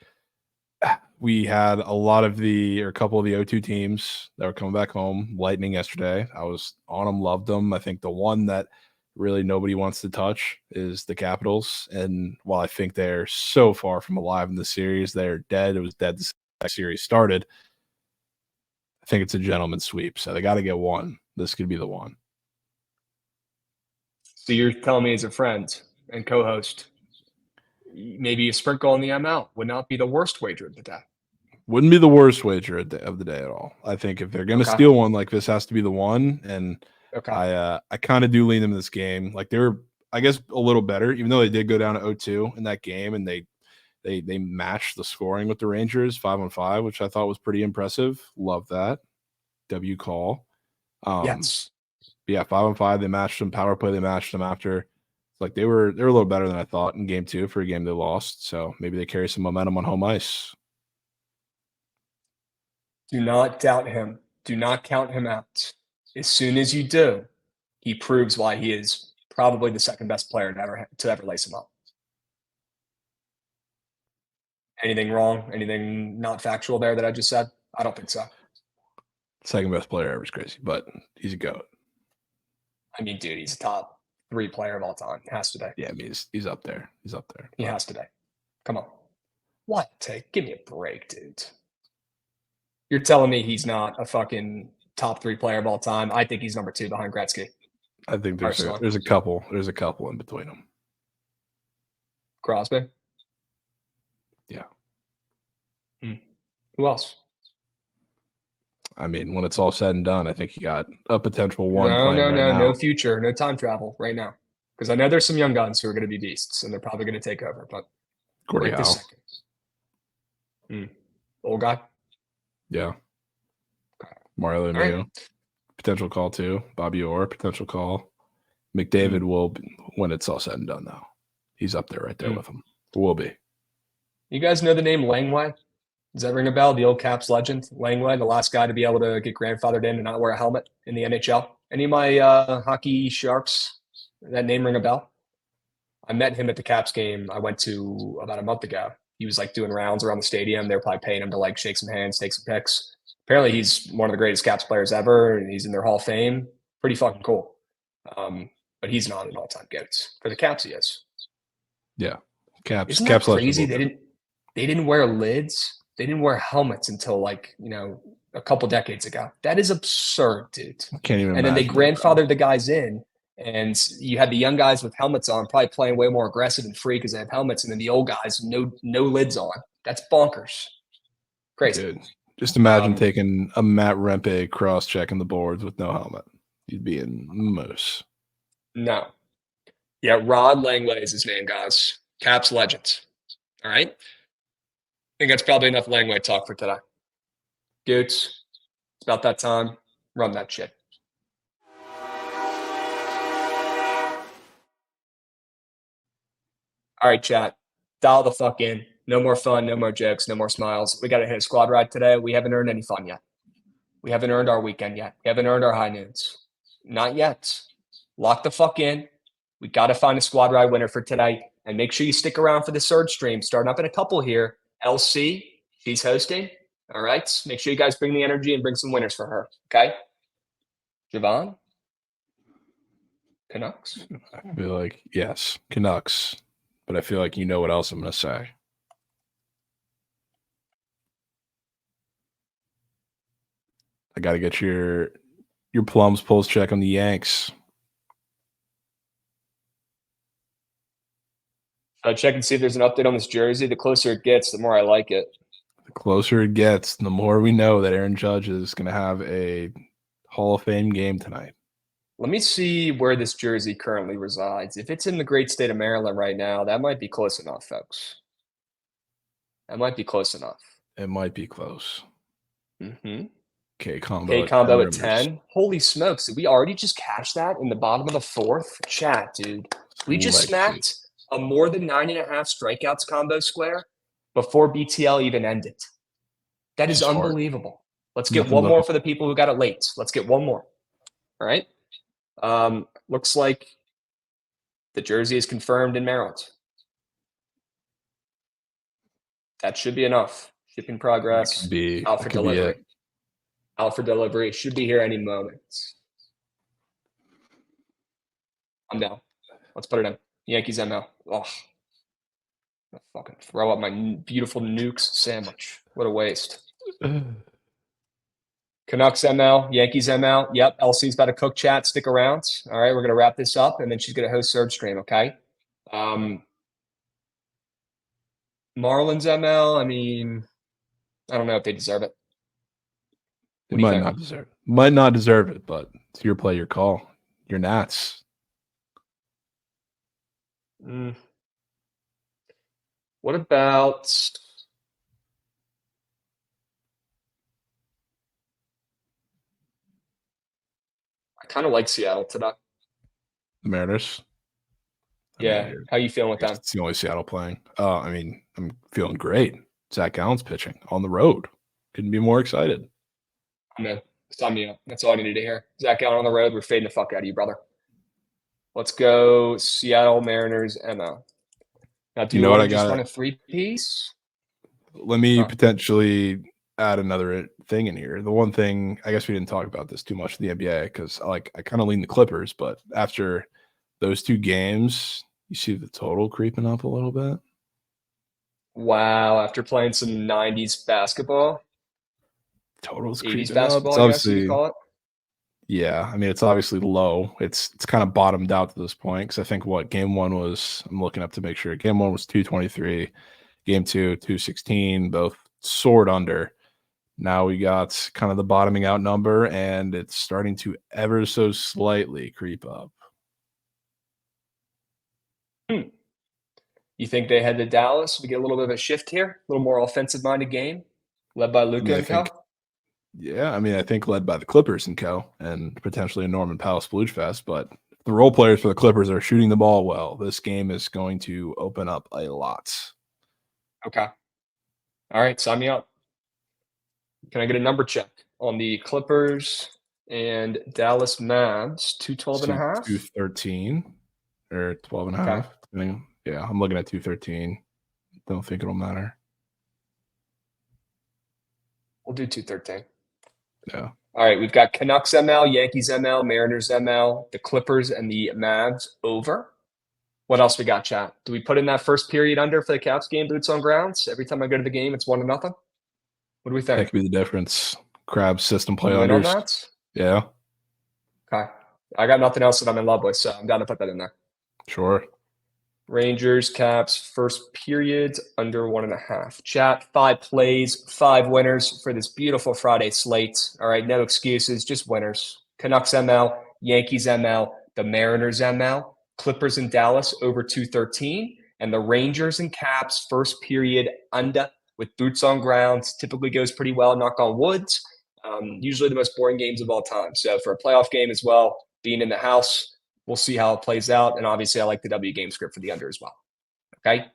we had a couple of the O2 teams that were coming back home. Lightning yesterday, I was on them, loved them. I think the one that really nobody wants to touch is the Capitals, and while I think they're so far from alive in the series, they're dead. It was dead the series started. I think it's a gentleman's sweep, so they got to get one. This could be the one. So you're telling me as a friend and co-host, maybe a sprinkle on the ML would not be the worst wager of the day. Wouldn't be the worst wager of the day at all. I think if they're going to steal one, like this has to be the one. And I kind of do lean them in this game. Like they were, I guess, a little better, even though they did go down to 0-2 in that game, and they matched the scoring with the Rangers 5-on-5, which I thought was pretty impressive. Love that. W call. Yes. Yeah, 5-on-5. They matched them. Power play. They matched them after. It's like they were a little better than I thought in game 2 for a game they lost. So maybe they carry some momentum on home ice. Do not doubt him. Do not count him out. As soon as you do, he proves why he is probably the second best player to ever lace him up. Anything wrong? Anything not factual there that I just said? I don't think so. Second best player ever is crazy, but he's a GOAT. I mean, dude, he's a top 3 player of all time. Has to be. Yeah, I mean, he's up there. He's up there. He has to be. Come on. What? Give me a break, dude. You're telling me he's not a fucking top 3 player of all time? I think he's number 2 behind Gretzky. I think there's a couple in between them. Crosby? Yeah. Who else? I mean, when it's all said and done, I think you got a potential one. No future, no time travel right now. Because I know there's some young guns who are going to be beasts, and they're probably going to take over. But Gordie right this second. Old guy? Yeah. Mario Lemieux. Potential call too. Bobby Orr, potential call. McDavid will, when it's all said and done, though. He's up there right there with him. Will be. You guys know the name Langway? Does that ring a bell? The old Caps legend, Langway, the last guy to be able to get grandfathered in and not wear a helmet in the NHL. Any of my hockey sharps, that name ring a bell? I met him at the Caps game I went to about a month ago. He was like doing rounds around the stadium. They were probably paying him to like shake some hands, take some pics. Apparently he's one of the greatest Caps players ever, and he's in their Hall of Fame. Pretty fucking cool. But he's not an all-time GOAT. For the Caps, he is. Yeah. Caps. Isn't Caps that crazy? They didn't wear lids. They didn't wear helmets until like, a couple decades ago. That is absurd, dude. Can't even. And then they grandfathered the guys in, And you had the young guys with helmets on, probably playing way more aggressive and free because they have helmets, and then the old guys no lids on. That's bonkers. Crazy. Dude, just imagine taking a Matt Rempe cross checking the boards with no helmet. You'd be in moose. No. Yeah, Rod Langway is his name, guys. Caps legend. All right. I think that's probably enough Langway talk for today. Dudes, it's about that time. Run that shit. All right, chat. Dial the fuck in. No more fun, no more jokes, no more smiles. We got to hit a squad ride today. We haven't earned any fun yet. We haven't earned our weekend yet. We haven't earned our high noons. Not yet. Lock the fuck in. We got to find a squad ride winner for today. And make sure you stick around for the surge stream. Starting up in a couple here. LC, she's hosting. All right. Make sure you guys bring the energy and bring some winners for her. Okay. Javon? Canucks? I feel like, yes, Canucks. But I feel like you know what else I'm going to say. I got to get your Plums pulse check on the Yanks. Check and see if there's an update on this jersey. The closer it gets, the more I like it. The closer it gets, the more we know that Aaron Judge is going to have a Hall of Fame game tonight. Let me see where this jersey currently resides. If it's in the great state of Maryland right now, that might be close enough, folks. That might be close enough. It might be close. Mm-hmm. K combo. K combo at 10. Holy smokes. Did we already just catch that in the bottom of the fourth? Chat, dude. We just smacked a more than 9.5 strikeouts combo square before BTL even ended. That is unbelievable. Let's get one more for the people who got it late. Let's get one more. All right. Looks like the jersey is confirmed in Maryland. That should be enough. Shipping progress. Out for delivery. Out for delivery. Should be here any moment. I'm down. Let's put it in. Yankees ML. Oh, I'll fucking throw up my beautiful nukes sandwich. What a waste. Canucks ML, Yankees ML. Yep, LC's about to cook chat. Stick around. All right, we're going to wrap this up, and then she's going to host Surge Stream, okay? Marlins ML, I mean, I don't know if they deserve it. They might not deserve it. Might not deserve it, but it's your play, your call. Your Nats. What about... I kind of like Seattle today. The Mariners? Yeah. How you feeling with them? It's the only Seattle playing. I mean, I'm feeling great. Zach Gallen's pitching on the road. Couldn't be more excited. Man, sign me up. That's all I needed to hear. Zach Gallen on the road. We're fading the fuck out of you, brother. Let's go Seattle Mariners ML. Now, do you know what I got? Just run a 3-piece? Let me potentially add another thing in here. The one thing, I guess we didn't talk about this too much in the NBA because I kind of lean the Clippers, but after those two games, you see the total creeping up a little bit. Wow, after playing some 90s basketball. Totals 80s creeping basketball, up. I guess you call it. Yeah, I mean, it's obviously low. It's kind of bottomed out to this point because I think game one was, I'm looking up to make sure, game one was 223, game two, 216, both soared under. Now we got kind of the bottoming out number, and it's starting to ever so slightly creep up. You think they head to Dallas? We get a little bit of a shift here, a little more offensive-minded game, led by Luka and co? Yeah, I mean, I think led by the Clippers and co, and potentially a Norman Powell Splooge Fest. But if the role players for the Clippers are shooting the ball well, this game is going to open up a lot. Okay. All right, sign me up. Can I get a number check on the Clippers and Dallas Mavs? 212.5? 213 or 12.5. Okay. Yeah, I'm looking at 213. Don't think it'll matter. We'll do 213. Yeah. All right, we've got Canucks ML, Yankees ML, Mariners ML, the Clippers and the Mavs over. What else we got, chat? Do we put in that first period under for the Caps game, boots on grounds? Every time I go to the game, it's 1-0. What do we think? That could be the difference. Crab's system play unders. On that? Yeah. Okay. I got nothing else that I'm in love with, so I'm down to put that in there. Sure. Rangers, Caps, first period, under 1.5. Chat, 5 plays, 5 winners for this beautiful Friday slate. All right, no excuses, just winners. Canucks ML, Yankees ML, the Mariners ML, Clippers in Dallas over 213, and the Rangers and Caps first period under with boots on ground. Typically goes pretty well, knock on wood. Usually the most boring games of all time. So for a playoff game as well, being in the house, we'll see how it plays out. And obviously, I like the W game script for the under as well. Okay.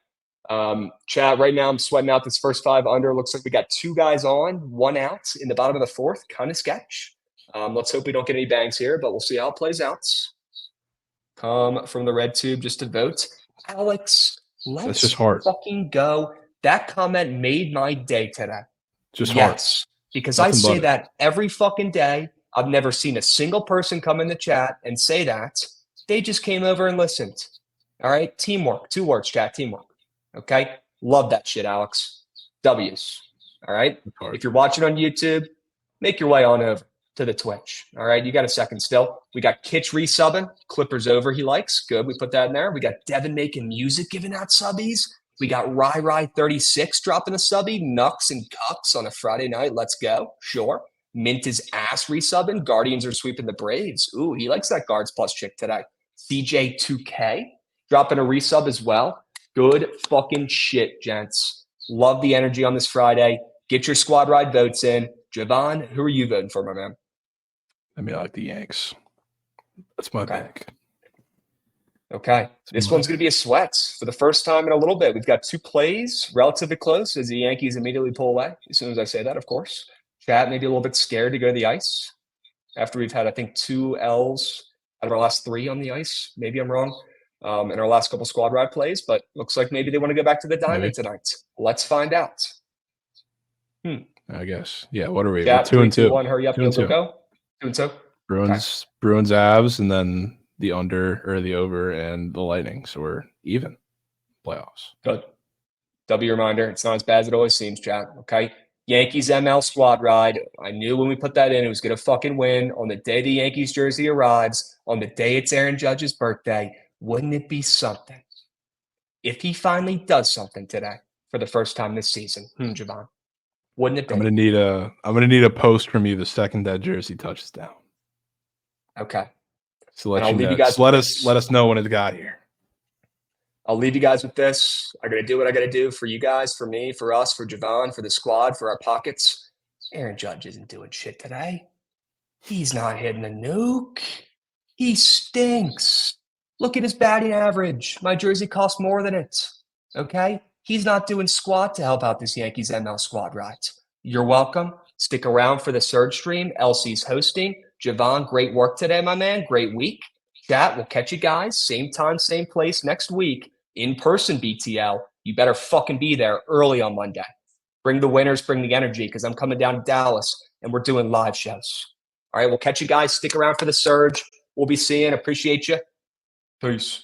Chat, right now I'm sweating out this first 5 under. Looks like we got 2 guys on, 1 out in the bottom of the 4th. Kind of sketch. Let's hope we don't get any bangs here, but we'll see how it plays out. Come from the red tube just to vote. Alex, let's just hard. fucking go. That comment made my day today. Just yes, hard. Because Nothing I say but it. that every fucking day. I've never seen a single person come in the chat and say that. They just came over and listened. All right? Teamwork. 2 words, chat. Teamwork. Okay? Love that shit, Alex. W's. All right? If you're watching on YouTube, make your way on over to the Twitch. All right? You got a second still. We got Kitch resubbing. Clippers over he likes. Good. We put that in there. We got Devin making music, giving out subbies. We got Rai36 dropping a subby. Nux and Cucks on a Friday night. Let's go. Sure. Mint is ass resubbing. Guardians are sweeping the Braves. Ooh, he likes that guards plus chick today. CJ2K dropping a resub as well. Good fucking shit, gents. Love the energy on this Friday. Get your squad ride votes in. Javon, who are you voting for, my man? I mean, I like the Yanks. That's my pick. Okay. This one's going to be a sweat for the first time in a little bit. We've got 2 plays relatively close as the Yankees immediately pull away. As soon as I say that, of course. Chat maybe a little bit scared to go to the ice after we've had, I think, 2 L's out of our last 3 on the ice. Maybe I'm wrong in our last couple squad ride plays, but looks like maybe they want to go back to the diamond tonight. Let's find out. I guess. Yeah, what are we? Chat, 2 and 2. 1, hurry up. 2 and 2. 2 and 2. Bruins, Avs, and then the under or the over and the Lightning. So we're even playoffs. Good. W reminder, it's not as bad as it always seems, chat. Okay. Yankees ML squad ride. I knew when we put that in, it was going to fucking win on the day the Yankees jersey arrives, on the day it's Aaron Judge's birthday. Wouldn't it be something if he finally does something today for the first time this season? Javon. Wouldn't it be? I'm gonna need a post from you the second that jersey touches down. Okay. So let us know when it got here. I'll leave you guys with this. I got to do what I got to do for you guys, for me, for us, for Javon, for the squad, for our pockets. Aaron Judge isn't doing shit today. He's not hitting a nuke. He stinks. Look at his batting average. My jersey costs more than it. Okay? He's not doing squat to help out this Yankees ML squad ride. You're welcome. Stick around for the Surge stream. LC's hosting. Javon, great work today, my man. Great week. Chat, we'll catch you guys. Same time, same place next week. In person, BTL. You better fucking be there early on Monday. Bring the winners, bring the energy, because I'm coming down to Dallas and we're doing live shows. All right, we'll catch you guys. Stick around for the Surge. We'll be seeing. Appreciate you. Peace.